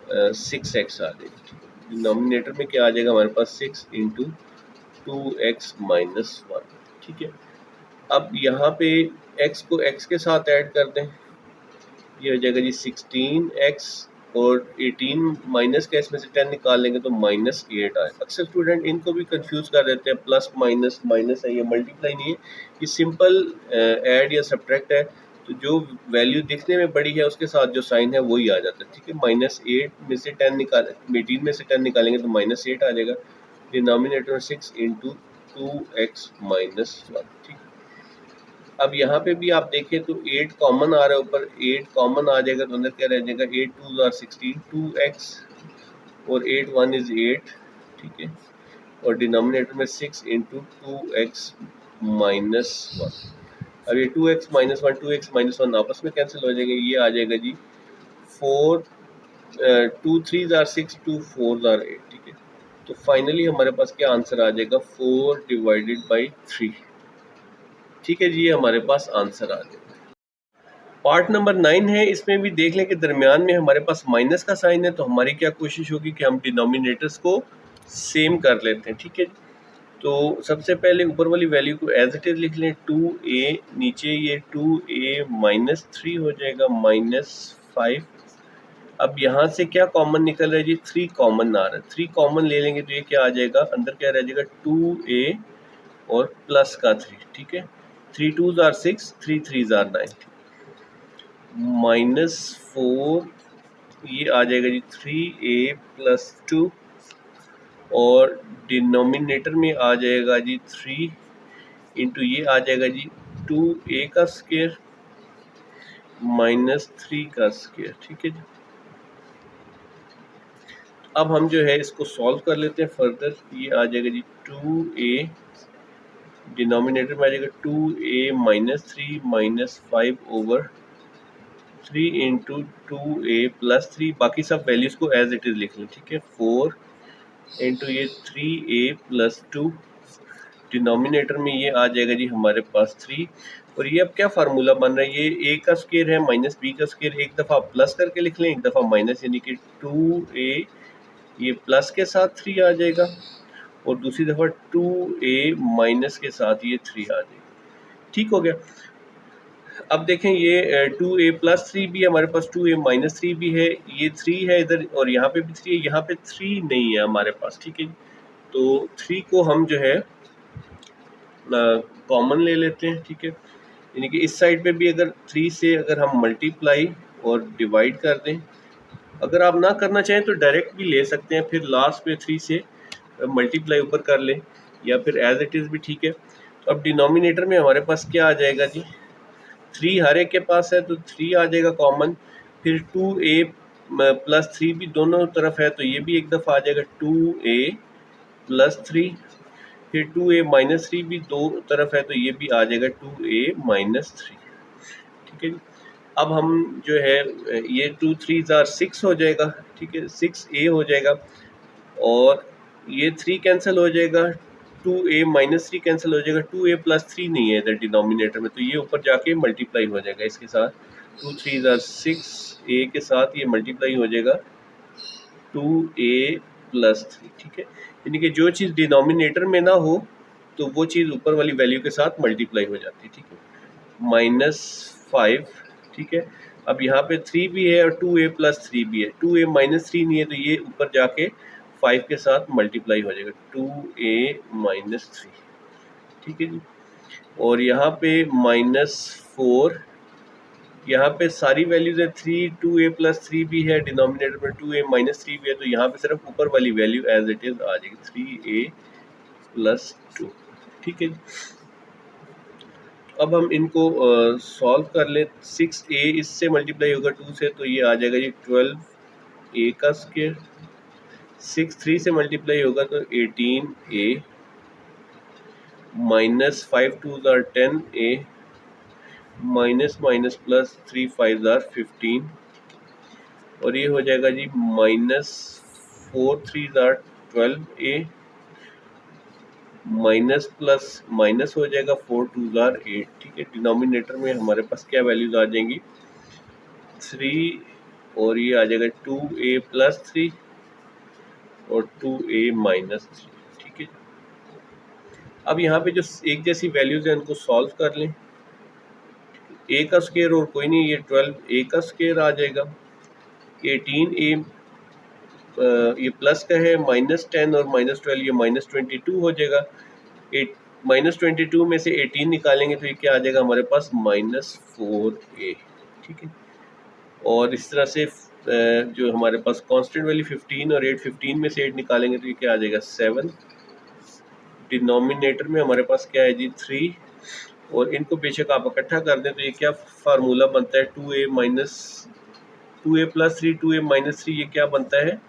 Speaker 1: 6x आ जाएगा, ठीक है। डिनोमिनेटर में क्या आ जाएगा हमारे पास, 6 × 2x - 1, ठीक है। अब यहाँ पे x को x के साथ ऐड कर दें, ये हो जाएगा जी 16x, और 18 माइनस का इसमें से 10 निकाल लेंगे तो -8 आए। अक्सर स्टूडेंट इनको भी कंफ्यूज कर देते हैं, प्लस माइनस माइनस है, ये मल्टीप्लाई नहीं है, ये सिंपल ऐड या सब्ट्रैक्ट है। तो जो वैल्यू दिखने में बड़ी है उसके साथ जो साइन है वही आ जाता है, ठीक है। -8 में से 10 निकाल, 18 में से 10 निकालेंगे तो -8 आ जाएगा। डिनोमिनेटर में 6 × 2x - 1, ठीक है। अब यहाँ पे भी आप देखें तो 8 कॉमन आ रहा है, ऊपर 8 कॉमन आ जाएगा तो अंदर क्या रह जाएगा, 8 × 2 = 16, 2x, और 8 × 1 = 8, ठीक है। और डिनोमिनेटर में 6 × 2x - 1। अब ये 2x - 1 2x - 1 आपस में कैंसिल हो जाएंगे, ये आ जाएगा जी 4 2 × 3 = 6, 2 × 4 = 8, ठीक है। तो फाइनली हमारे पास क्या आंसर आ जाएगा, 4/3, ठीक है जी। ये हमारे पास आंसर आ जाएगा। पार्ट नंबर 9 है, इसमें भी देख लें कि दरमियान में हमारे पास माइनस का साइन है तो हमारी क्या कोशिश होगी कि हम डिनोमिनेटर्स को सेम कर लेते हैं, ठीक है। तो सबसे पहले ऊपर वाली वैल्यू को एज इट इज लिख लें 2a, नीचे ये 2a माइनस 3 हो जाएगा -5। अब यहाँ से क्या कॉमन निकल रहा है जी, 3 कॉमन आ रहा है, 3 कॉमन ले लेंगे तो ये क्या आ जाएगा, अंदर क्या रह जाएगा 2a और प्लस का 3, ठीक है। 3 2s are 6, 3 3s are 9, -4 ये आ जाएगा जी 3a प्लस 2 और डिनोमिनेटर में आ जाएगा जी 3 इंटू ये आ जाएगा जी 2a का स्क्वायर -3 का स्क्वायर, ठीक है जी। अब हम जो है इसको सॉल्व कर लेते हैं फर्दर। ये आ जाएगा जी 2a, डिनोमिनेटर में आ जाएगा 2a minus 3 -5/3 into 2a plus 3, बाकी सब वैल्यूज़ को एज इट इज़ लिख लें, ठीक है। 4 इंटू ये 3a प्लस 2, डिनोमिनेटर में ये आ जाएगा जी हमारे पास 3, और ये अब क्या फार्मूला बन रहा है, ये a का स्क्वायर है माइनस b का स्क्वायर, एक दफ़ा प्लस करके लिख लें, एक दफ़ा माइनस, यानी कि 2a ये प्लस के साथ 3 आ जाएगा और दूसरी दफ़ा 2a माइनस के साथ ये 3 आ जाएगा, ठीक हो गया। अब देखें ये 2a प्लस 3 भी है हमारे पास, 2a माइनस 3 भी है, ये 3 है इधर और यहाँ पे भी 3 है, यहाँ पे 3 नहीं है हमारे पास, ठीक है। तो 3 को हम जो है कॉमन ले लेते हैं, ठीक है। यानी कि इस साइड पे भी अगर 3 से अगर हम मल्टीप्लाई और डिवाइड कर दें, अगर आप ना करना चाहें तो डायरेक्ट भी ले सकते हैं, फिर लास्ट पे 3 से मल्टीप्लाई ऊपर कर लें, या फिर एज इट इज़ भी ठीक है। तो अब डिनोमिनेटर में हमारे पास क्या आ जाएगा जी, 3 हर एक के पास है तो 3 आ जाएगा कॉमन, फिर 2a प्लस 3 भी दोनों तरफ है तो ये भी एक दफ़ा आ जाएगा 2a प्लस 3, फिर 2a माइनस 3 भी दो तरफ है तो ये भी आ जाएगा 2a माइनस 3, ठीक है जी। अब हम जो है ये 2 3s are 6 हो जाएगा, ठीक है, 6a हो जाएगा और ये 3 कैंसिल हो जाएगा, 2a माइनस 3 कैंसिल हो जाएगा, 2a प्लस 3 नहीं है इधर डिनोमिनेटर में तो ये ऊपर जाके मल्टीप्लाई हो जाएगा इसके साथ, 2 3s are 6, a के साथ ये मल्टीप्लाई हो जाएगा 2a प्लस 3, ठीक है। यानी कि जो चीज़ डिनोमिनेटर में ना हो तो वो चीज़ ऊपर वाली वैल्यू के साथ मल्टीप्लाई हो जाती है, ठीक है। -5, ठीक है। अब यहाँ पे 3 भी है और 2a प्लस 3 भी है, 2a माइनस 3 नहीं है तो ये ऊपर जाके 5 के साथ मल्टीप्लाई हो जाएगा 2a माइनस 3, ठीक है जी। और यहाँ पे -4, यहाँ पे सारी वैल्यूज है 3, 2a प्लस 3 भी है, डिनोमिनेटर में 2a माइनस 3 भी है, तो यहाँ पे सिर्फ ऊपर वाली वैल्यू एज इट इज आ जाएगी 3a प्लस 2, ठीक है जी। अब हम इनको सॉल्व कर ले, 6a इससे मल्टीप्लाई होगा 2 से तो ये आ जाएगा जी 12a का स्क्वायर, 6 3 से मल्टीप्लाई होगा तो 18a, -5 2s are 10a, minus minus plus 3 5s are 15, और ये हो जाएगा जी -4 3s are 12a, minus plus minus हो जाएगा 4 2s are 8, ठीक है। डिनोमिनेटर में हमारे पास क्या वैल्यूज आ जाएंगी, 3 और ये आ जाएगा 2a प्लस 3 और 2a माइनस 3, ठीक है। अब यहाँ पे जो एक जैसी वैल्यूज हैं उनको सॉल्व कर लें, a का स्क्वायर और कोई नहीं, ये 12a का स्क्वायर आ जाएगा, 18a ये प्लस का है, -10 और -12 ये -22 हो जाएगा, -22 में से 18 निकालेंगे तो ये क्या आ जाएगा हमारे पास -4a, ठीक है। और इस तरह से जो हमारे पास कांस्टेंट वैल्यू 15 और 8, 15 में से 8 निकालेंगे तो ये क्या आ जाएगा 7, डिनोमिनेटर में हमारे पास क्या है जी 3, और इनको बेशक आप इकट्ठा कर दें तो ये क्या फार्मूला बनता है 2a प्लस 3 2a माइनस 3, ये क्या बनता है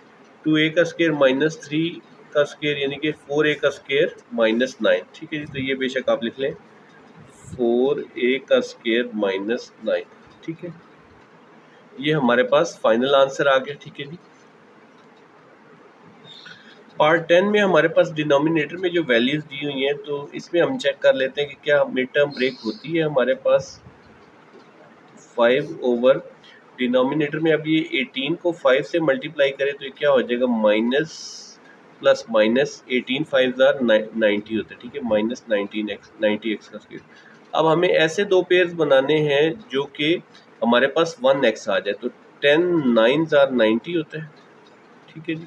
Speaker 1: 2a का स्क्वायर -3 का स्क्वायर, यानी कि 4a का स्क्वायर -9, ठीक है जी। तो ये बेशक आप लिख लें 4a का स्क्वायर -9, ठीक है। ये हमारे पास फाइनल आंसर आ गया, ठीक है जी। पार्ट 10 में हमारे पास डिनोमिनेटर में जो वैल्यूज दी हुई हैं तो इसमें हम चेक कर लेते हैं कि क्या मिड टर्म ब्रेक होती है हमारे पास। 5 ओवर डिनोमिनेटर में अब ये 18 को 5 से मल्टीप्लाई करें तो ये क्या हो जाएगा प्लस माइनस 18 फाइव ज़ार 90 होता है, ठीक है, माइनस 90x का स्क्वायर। अब हमें ऐसे दो पेयर्स बनाने हैं जो कि हमारे पास 1x आ जाए, तो 10 9 ज़ार 90 होता है, ठीक है जी।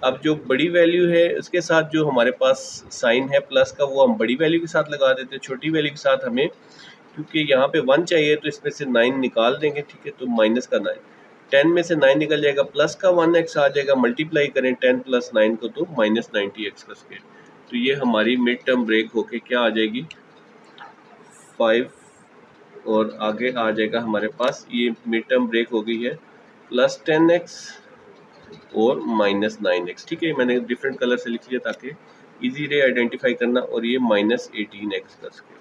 Speaker 1: अब जो बड़ी वैल्यू है उसके साथ जो हमारे पास साइन है प्लस का, वो हम बड़ी वैल्यू के साथ लगा देते हैं, छोटी वैल्यू के साथ हमें, क्योंकि यहाँ पे 1 चाहिए तो इसमें से 9 निकाल देंगे, ठीक है, तो माइनस का 9, 10 में से 9 निकल जाएगा, प्लस का 1x आ जाएगा, मल्टीप्लाई करें 10 प्लस 9 को तो माइनस 90x का स्क्वायर। तो ये हमारी मिड टर्म ब्रेक होके क्या आ जाएगी 5, और आगे आ जाएगा हमारे पास, ये मिड टर्म ब्रेक हो गई है प्लस 10x और माइनस 9x, ठीक है, मैंने डिफरेंट कलर से लिख लिया ताकि इजी रहे आइडेंटिफाई करना, और ये माइनस 18x का स्क्वायर,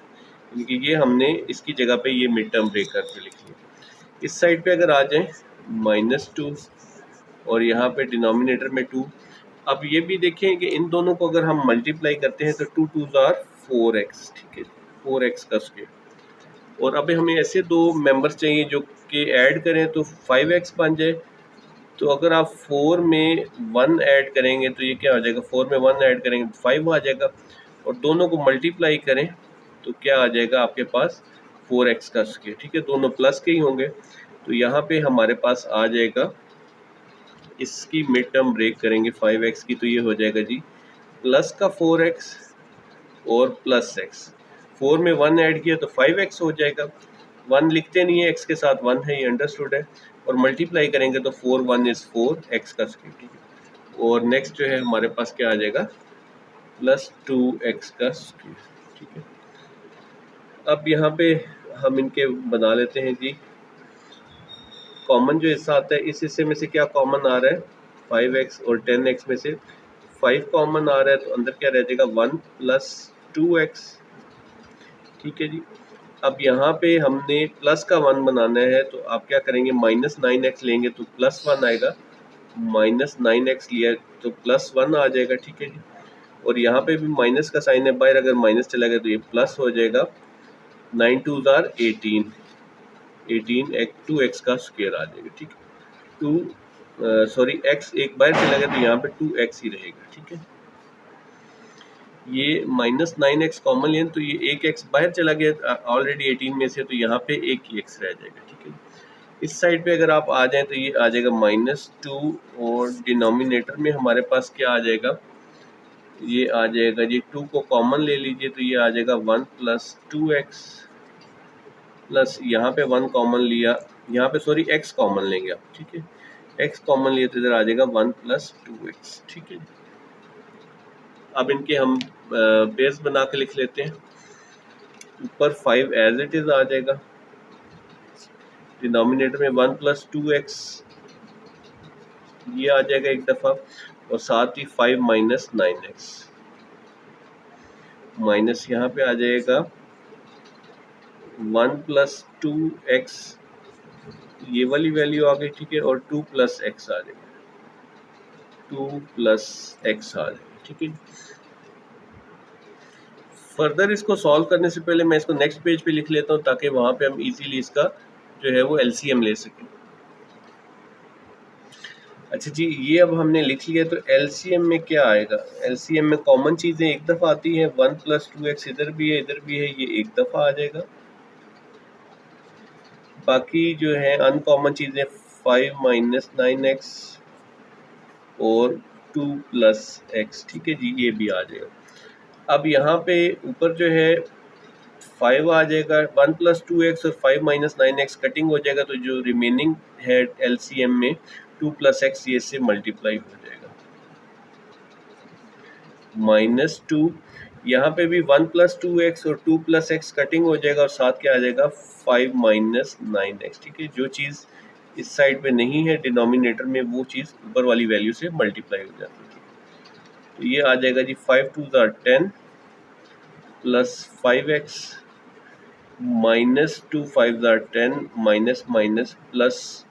Speaker 1: क्योंकि ये हमने इसकी जगह पे ये मिड टर्म ब्रेक करके लिख लिया। इस साइड पे अगर आ जाए -2 और यहाँ पे डिनोमिनेटर में 2, अब ये भी देखें कि इन दोनों को अगर हम मल्टीप्लाई करते हैं तो 2 2 ज़ार 4x, ठीक है, 4x का स्क्वायर। और अब हमें ऐसे दो मेंबर्स चाहिए जो कि ऐड करें तो 5x बन जाए, तो अगर आप 4 में 1 ऐड करेंगे तो ये क्या हो जाएगा, 4 में 1 ऐड करेंगे तो 5 आ जाएगा, और दोनों को मल्टीप्लाई करें तो क्या आ जाएगा आपके पास 4x का स्क्वायर, ठीक है, दोनों प्लस के ही होंगे, तो यहाँ पे हमारे पास आ जाएगा, इसकी मिड टर्म ब्रेक करेंगे 5x की, तो ये हो जाएगा जी प्लस का 4x और प्लस x, 4 में 1 ऐड किया तो 5x हो जाएगा, 1 लिखते नहीं है, x के साथ 1 है, ये अंडरस्टूड है, और मल्टीप्लाई करेंगे तो 4 1 इज 4x का स्क्वायर, ठीक है, और नेक्स्ट जो है हमारे पास क्या आ जाएगा प्लस 2x का स्क्वायर, ठीक है। अब यहाँ पे हम इनके बना लेते हैं जी, कॉमन जो हिस्सा आता है इस हिस्से में से क्या कॉमन आ रहा है 5x, और 10x में से 5 कॉमन आ रहा है, तो अंदर क्या रह जाएगा 1 प्लस 2x, ठीक है जी। अब यहाँ पे हमने प्लस का 1 बनाना है, तो आप क्या करेंगे माइनस 9x लेंगे तो प्लस 1 आएगा, माइनस 9x लिया तो प्लस 1 आ जाएगा, ठीक है जी। और यहाँ पे भी माइनस का साइन है, बाहर अगर माइनस चला गया तो ये प्लस हो जाएगा, 9 2 ज़ार 18, 2x का स्क्वायर आ जाएगा, ठीक है, सॉरी x एक बाहर चला गया तो यहाँ पे 2x ही रहेगा, ठीक है। ये माइनस 9x कॉमन लें तो ये एक x बाहर चला गया ऑलरेडी 18 में से, तो यहाँ पे एक ही x रह जाएगा, ठीक है। इस साइड पे अगर आप आ जाएं तो ये आ जाएगा -2, और डिनोमिनेटर में हमारे पास क्या आ जाएगा, ये आ जाएगा जी 2 को कॉमन ले लीजिए तो ये आ जाएगा 1 प्लस 2x, प्लस यहाँ पे 1 कॉमन लिया, यहाँ पे सॉरी x कॉमन लेंगे आप, ठीक है, x कॉमन लिए तो इधर आ जाएगा 1 प्लस 2x, ठीक है। अब इनके हम बेस बना के लिख लेते हैं, ऊपर 5 एज इट इज आ जाएगा, डिनोमिनेटर में 1 प्लस 2x ये आ जाएगा एक दफ़ा, और साथ ही 5 माइनस 9x, माइनस यहाँ पे आ जाएगा 1 प्लस 2x, ये वाली वैल्यू आ गई, ठीक है, और 2 प्लस x आ जाएगा, 2 प्लस x आ जाएगा, ठीक है। फर्दर इसको सॉल्व करने से पहले मैं इसको नेक्स्ट पेज पे लिख लेता हूँ ताकि वहाँ पे हम इजीली इसका जो है वो एलसीएम ले सकें। अच्छा जी, ये अब हमने लिख लिया, तो एलसीएम में क्या आएगा, एलसीएम में कॉमन चीज़ें एक दफ़ा आती हैं, 1 प्लस 2x इधर भी है इधर भी है, ये एक दफ़ा आ जाएगा, बाकी जो है अनकॉमन चीज़ें 5 माइनस 9x और 2 प्लस x, ठीक है जी, ये भी आ जाएगा। अब यहाँ पे ऊपर जो है 5 आ जाएगा, 1 प्लस 2x और 5 माइनस 9x कटिंग हो जाएगा, तो जो रिमेनिंग है एलसीएम में 2 प्लस x ये से मल्टीप्लाई हो जाएगा, -2, यहाँ पे भी 1 प्लस 2x और 2 प्लस x कटिंग हो जाएगा, और साथ क्या आ जाएगा 5 माइनस 9x, ठीक है। जो चीज़ इस साइड पे नहीं है डिनोमिनेटर में, वो चीज़ ऊपर वाली वैल्यू से मल्टीप्लाई हो जाती है, तो ये आ जाएगा जी 5 2 ज़ार 10 प्लस 5x -2 5 ज़ार 10 माइनस माइनस प्लस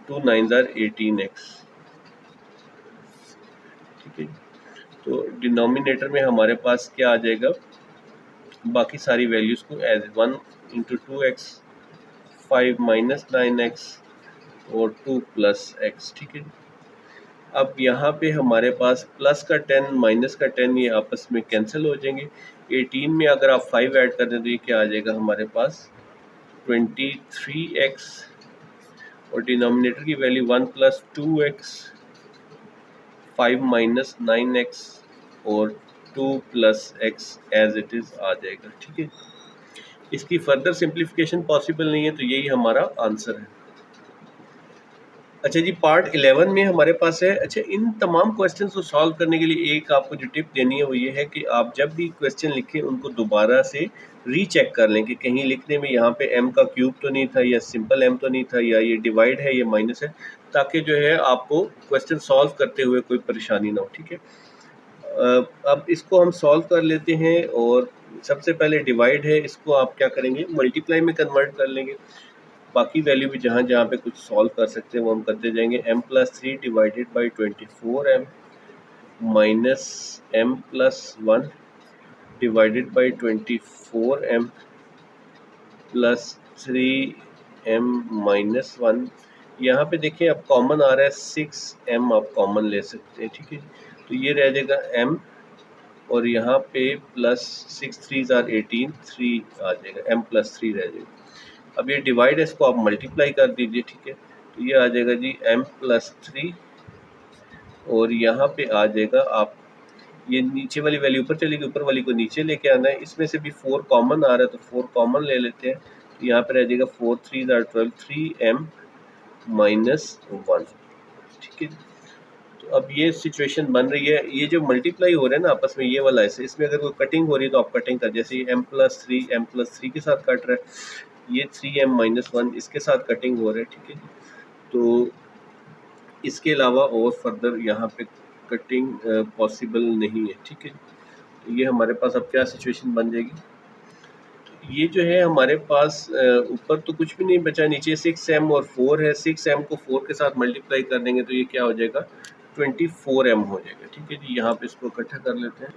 Speaker 1: 2 9 ज़ार 18x, ठीक है। तो डिनोमिनेटर में हमारे पास क्या आ जाएगा, बाकी सारी वैल्यूज़ को as 1 into 2x, 5 minus 9x और 2 प्लस x, ठीक है। अब यहाँ पे हमारे पास प्लस का 10 माइनस का 10 ये आपस में कैंसिल हो जाएंगे। 18 में अगर आप 5 ऐड कर दें तो ये क्या आ जाएगा हमारे पास 23x, और डिनोमिनेटर की value 1 plus 2x, 5 minus 9x और 2 plus x as it is आ जाएगा। ठीक है, इसकी फर्दर सिंप्लीफिकेशन पॉसिबल नहीं है, तो यही हमारा आंसर है। अच्छा जी, पार्ट 11 में हमारे पास है। अच्छा, इन तमाम क्वेश्चंस को सॉल्व करने के लिए एक आपको जो टिप देनी है वो ये है कि आप जब भी क्वेश्चन लिखें उनको दोबारा से रीचेक कर लें कि कहीं लिखने में यहाँ पे m का क्यूब तो नहीं था, या सिंपल m तो नहीं था, या ये डिवाइड है या माइनस है, ताकि जो है आपको क्वेश्चन सॉल्व करते हुए कोई परेशानी ना हो। ठीक है, अब इसको हम सॉल्व कर लेते हैं। और सबसे पहले डिवाइड है, इसको आप क्या करेंगे, मल्टीप्लाई में कन्वर्ट कर लेंगे। बाकी वैल्यू भी जहाँ जहाँ पे कुछ सॉल्व कर सकते हैं वो हम करते जाएंगे। m+3 divided by 24m minus m+1 divided by 24m plus 3m minus 1। यहाँ पे देखिए अब कॉमन आ रहा है 6m, आप कॉमन ले सकते हैं। ठीक है, तो ये रह जाएगा m, और यहाँ पे प्लस 6 3 आर 18, 3 आ जाएगा, m+3 रह जाएगा। अब ये डिवाइड है, इसको आप मल्टीप्लाई कर दीजिए। ठीक है, तो ये आ जाएगा जी m+3, और यहाँ पे आ जाएगा आप ये नीचे वाली वैल्यू ऊपर चलेगी, ऊपर वाली को नीचे लेके आना है। इसमें से भी 4 कॉमन आ रहा है तो 4 कॉमन ले लेते हैं, तो यहाँ पे रह जाएगा 4 3 आर 12, 3m माइनस 1। ठीक है, तो अब ये सिचुएशन बन रही है। ये जो मल्टीप्लाई हो रहा है ना आपस में, ये वाला ऐसे, इसमें अगर कोई कटिंग हो रही है तो आप कटिंग कर, जैसे ये m+3 के साथ कट रहा है, ये 3m-1 इसके साथ कटिंग हो रहा है। ठीक है, तो इसके अलावा और फर्दर यहाँ पे कटिंग पॉसिबल नहीं है। ठीक है, तो ये हमारे पास अब क्या सिचुएशन बन जाएगी, तो ये जो है हमारे पास ऊपर तो कुछ भी नहीं बचा, नीचे 6m और 4 है। 6m को 4 के साथ मल्टीप्लाई कर देंगे तो ये क्या हो जाएगा 24m हो जाएगा। ठीक है जी, यहाँ पे इसको इकट्ठा कर लेते हैं।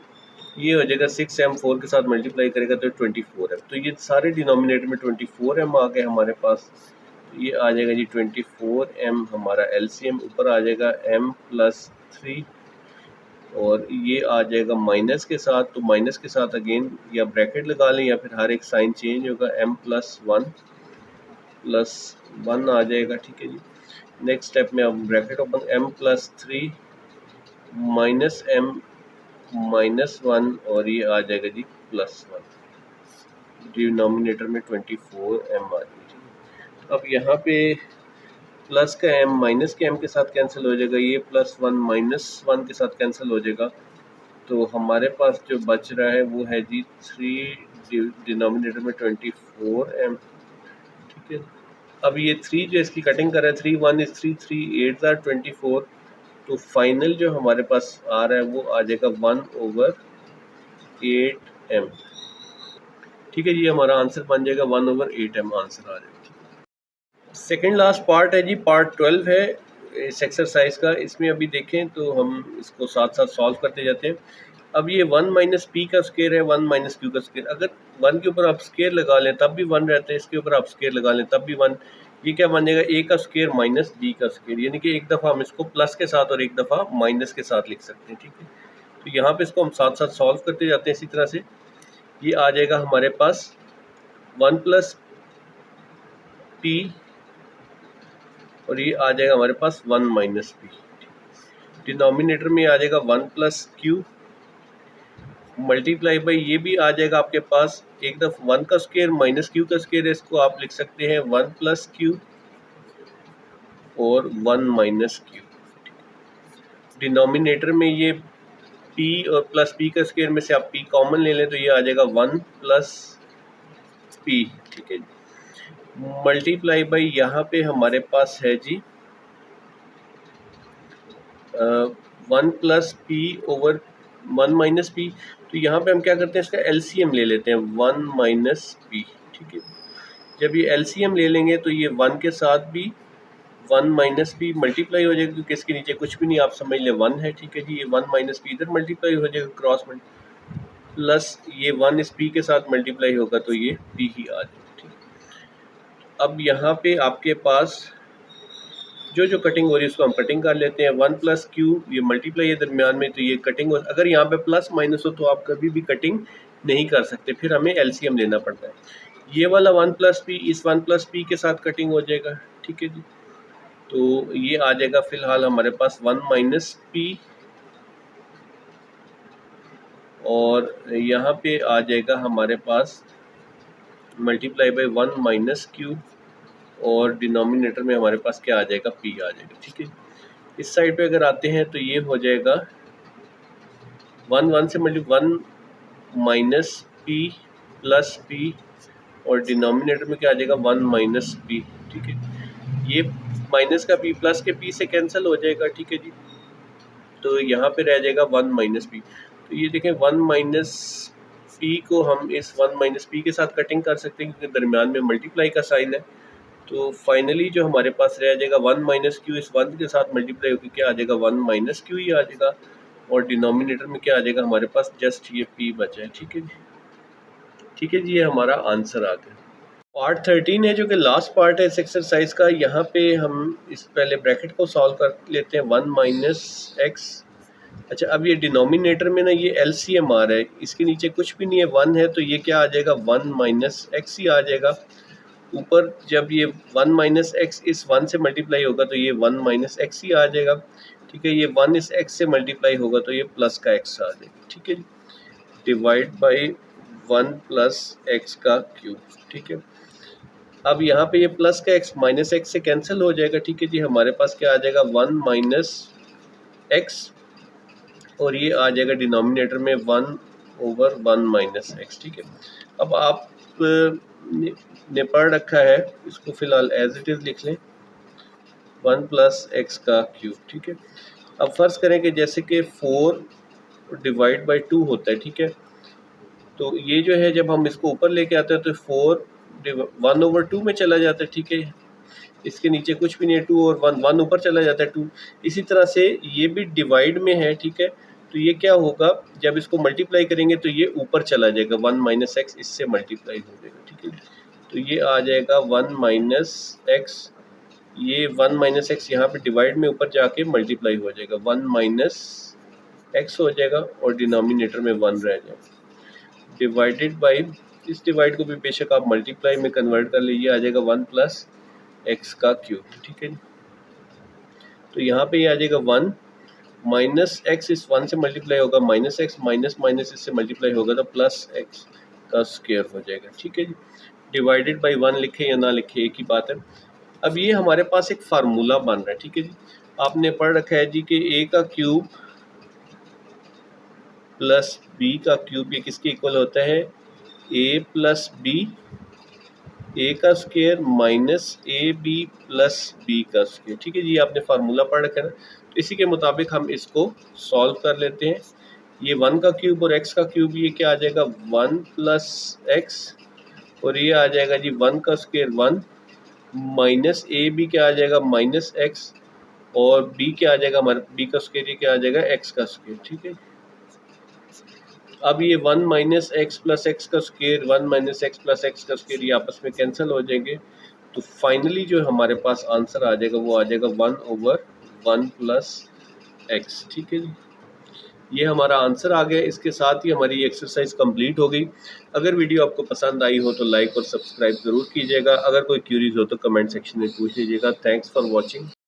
Speaker 1: ये हो जाएगा 6m 4 के साथ मल्टीप्लाई करेगा तो 24m, तो ये सारे डिनोमिनेटर में 24m आ गए हमारे पास। ये आ जाएगा जी 24m हमारा एलसीएम, ऊपर आ जाएगा m+3, और ये आ जाएगा माइनस के साथ, तो माइनस के साथ अगेन या ब्रैकेट लगा लें या फिर हर एक साइन चेंज होगा, m+1 आ जाएगा। ठीक है जी, नेक्स्ट स्टेप में अब bracket open, m+3 minus m-1, और ये आ जाएगा जी +1, डिनोमिनेटर में 24m आ जाएगी। अब यहाँ पे प्लस का m माइनस के m के साथ कैंसिल हो जाएगा, ये +1 -1 के साथ कैंसिल हो जाएगा, तो हमारे पास जो बच रहा है वो है जी 3 डिनोमिनेटर में 24m। ठीक है, अब ये 3 जो इसकी कटिंग कर रहा है, 3 1 इज 3 3 8 आर 24, तो फाइनल जो हमारे पास आ रहा है वो आ जाएगा 1/8m। ठीक है जी, हमारा आंसर बन जाएगा 1/8m आंसर आ जाएगा। सेकेंड लास्ट पार्ट है जी, पार्ट 12 है इस एक्सरसाइज का। इसमें अभी देखें तो हम इसको साथ साथ सॉल्व करते जाते हैं। अब ये 1 माइनस पी का स्केयर है, 1 माइनस क्यू का स्केयर। अगर 1 के ऊपर आप स्केयर लगा लें तब भी 1 रहता है, इसके ऊपर आप स्केयर लगा लें तब भी 1। ये क्या बन जाएगा, ए का स्केयर माइनस बी का स्केयर, यानी कि एक दफ़ा हम इसको प्लस के साथ और एक दफ़ा माइनस के साथ लिख सकते हैं। ठीक है, तो यहाँ पे इसको हम साथ साथ सॉल्व करते जाते हैं इसी तरह से। ये आ जाएगा हमारे पास 1 प्लस पी, और ये आ जाएगा हमारे पास 1 माइनस पी। डिनोमिनेटर में आ जाएगा 1 प्लस क्यू मल्टीप्लाई बाई, ये भी आ जाएगा आपके पास एक दफ़ा 1 का स्क्वायर माइनस क्यू का स्क्वायर है, इसको आप लिख सकते हैं 1 प्लस क्यू और 1 माइनस क्यू। डिनोमिनेटर में ये p और प्लस p का स्क्वायर में से आप p कॉमन ले लें तो ये आ जाएगा 1 प्लस p। ठीक है, मल्टीप्लाई बाई यहाँ पे हमारे पास है जी 1 plus P over 1 minus P, तो यहाँ पे हम क्या करते हैं, इसका एलसीएम ले लेते हैं 1 माइनस पी। ठीक है, जब ये एलसीएम ले लेंगे तो ये 1 के साथ भी 1 माइनस पी मल्टीप्लाई हो जाएगा, क्योंकि इसके नीचे कुछ भी नहीं, आप समझ लें 1 है। ठीक है जी, ये 1 माइनस पी इधर मल्टीप्लाई हो जाएगा क्रॉस में, प्लस ये 1 इस पी के साथ मल्टीप्लाई होगा तो ये पी ही आ जाएगा। ठीक, अब यहाँ पे आपके पास जो जो कटिंग हो रही है उसको हम कटिंग कर लेते हैं। 1 प्लस क्यू ये मल्टीप्लाई है दरमियान में, तो ये कटिंग हो, अगर यहाँ पे प्लस माइनस हो तो आप कभी भी कटिंग नहीं कर सकते, फिर हमें एलसीएम लेना पड़ता है। ये वाला 1 प्लस पी इस 1 प्लस पी के साथ कटिंग हो जाएगा, ठीक है जी। तो ये आ जाएगा फिलहाल हमारे पास 1 माइनस पी, और यहाँ पे आ जाएगा हमारे पास मल्टीप्लाई बाई 1 माइनस क्यू, और डिनोमिनेटर में हमारे पास क्या आ जाएगा, पी आ जाएगा, ठीक है। इस साइड पे अगर आते हैं तो ये हो जाएगा 1 से multiply 1 minus P plus P, और डिनोमिनेटर में क्या आ जाएगा 1 माइनस पी, ठीक है। ये माइनस का पी प्लस के पी से कैंसिल हो जाएगा, ठीक है जी। तो यहाँ पे रह जाएगा 1 माइनस पी। तो ये देखें 1 माइनस पी को हम इस 1 माइनस पी के साथ कटिंग कर सकते हैं क्योंकि दरमियान में मल्टीप्लाई का साइन है। तो फाइनली जो हमारे पास रह जाएगा 1 माइनस क्यू इस 1 के साथ मल्टीप्लाई होकर क्या आ जाएगा 1 माइनस क्यू ही आ जाएगा, और डिनोमिनेटर में क्या आ जाएगा हमारे पास जस्ट ये पी बचा है, ठीक है जी। ठीक है जी, ये हमारा आंसर आ गया। पार्ट 13 है जो कि लास्ट पार्ट है इस एक्सरसाइज का। यहाँ पे हम इस पहले ब्रैकेट को सॉल्व कर लेते हैं 1 माइनस एक्स। अच्छा, अब ये डिनोमिनेटर में ना ये एलसीएम आ रहा है, इसके नीचे कुछ भी नहीं है, 1 है, तो ये क्या आ जाएगा 1 माइनस एक्स ही आ जाएगा। ऊपर जब ये 1 माइनस एक्स इस 1 से मल्टीप्लाई होगा तो ये 1 माइनस एक्स ही आ जाएगा, ठीक है। ये 1 इस एक्स से मल्टीप्लाई होगा तो ये प्लस का एक्स आ जाएगा, ठीक है। डिवाइड बाई 1 प्लस एक्स का क्यूब, ठीक है। अब यहाँ पे ये प्लस का एक्स माइनस एक्स से कैंसिल हो जाएगा, ठीक है जी। हमारे पास क्या आ जाएगा 1 माइनस एक्स, और ये आ जाएगा डिनोमिनेटर में 1 ओवर 1 माइनस एक्स, ठीक है। अब आप ने पढ़ रखा है, इसको फिलहाल एज इट इज़ लिख लें 1 प्लस एक्स का क्यूब, ठीक है। अब फर्ज करें कि जैसे कि 4 डिवाइड बाई 2 होता है, ठीक है। तो ये जो है जब हम इसको ऊपर लेके आते हैं तो 4 1 ओवर 2 में चला जाता है, ठीक है। इसके नीचे कुछ भी नहीं है, 2 और 1 ऊपर चला जाता है 2। इसी तरह से ये भी डिवाइड में है, ठीक है। तो ये क्या होगा जब इसको मल्टीप्लाई करेंगे तो ये ऊपर चला जाएगा, 1 माइनस एक्स इससे मल्टीप्लाई हो जाएगा, ठीक है। तो ये आ जाएगा 1 माइनस एक्स, ये 1 माइनस एक्स यहाँ पे डिवाइड में ऊपर जाके मल्टीप्लाई हो जाएगा, 1 माइनस एक्स हो जाएगा, और डिनोमिनेटर में 1 रह जाएगा। डिवाइडेड बाई, इस डिवाइड को भी बेशक आप मल्टीप्लाई में कन्वर्ट कर लीजिए, आ जाएगा 1 प्लस एक्स का क्यूब, ठीक है। तो यहाँ पे ये आ जाएगा 1 माइनस एक्स इस 1 से मल्टीप्लाई होगा माइनस एक्स, माइनस माइनस इससे मल्टीप्लाई होगा तो प्लस एक्स का स्क्वायर हो जाएगा, ठीक है जी। डिवाइडेड बाई 1 लिखे या ना लिखे एक ही बात है। अब ये हमारे पास एक फार्मूला बन रहा है, ठीक है जी। आपने पढ़ रखा है जी कि ए का क्यूब प्लस बी का क्यूब ये किसके इक्वल होता है, ए प्लस बी, ए का square minus a b plus b का स्क्वायर, ठीक है जी। आपने फार्मूला पढ़ रखा है ना, तो इसी के मुताबिक हम इसको सॉल्व कर लेते हैं। ये 1 का क्यूब और x का क्यूब ये क्या आ जाएगा 1 प्लस एक्स, और ये आ जाएगा जी 1 का स्क्वायर 1 माइनस ए बी क्या आ जाएगा माइनस एक्स, और बी क्या आ जाएगा हमारे बी का स्क्वायर ये क्या आ जाएगा x का स्क्वायर, ठीक है। अब ये 1 माइनस एक्स प्लस एक्स का square 1 minus x plus x का स्क्वायर ये आपस में कैंसिल हो जाएंगे, तो फाइनली जो हमारे पास आंसर आ जाएगा वो आ जाएगा 1 ओवर 1 प्लस एक्स, ठीक है जी। ये हमारा आंसर आ गया। इसके साथ ही हमारी एक्सरसाइज कंप्लीट हो गई। अगर वीडियो आपको पसंद आई हो तो लाइक और सब्सक्राइब ज़रूर कीजिएगा। अगर कोई क्यूरीज हो तो कमेंट सेक्शन में पूछ लीजिएगा। Thanks for watching.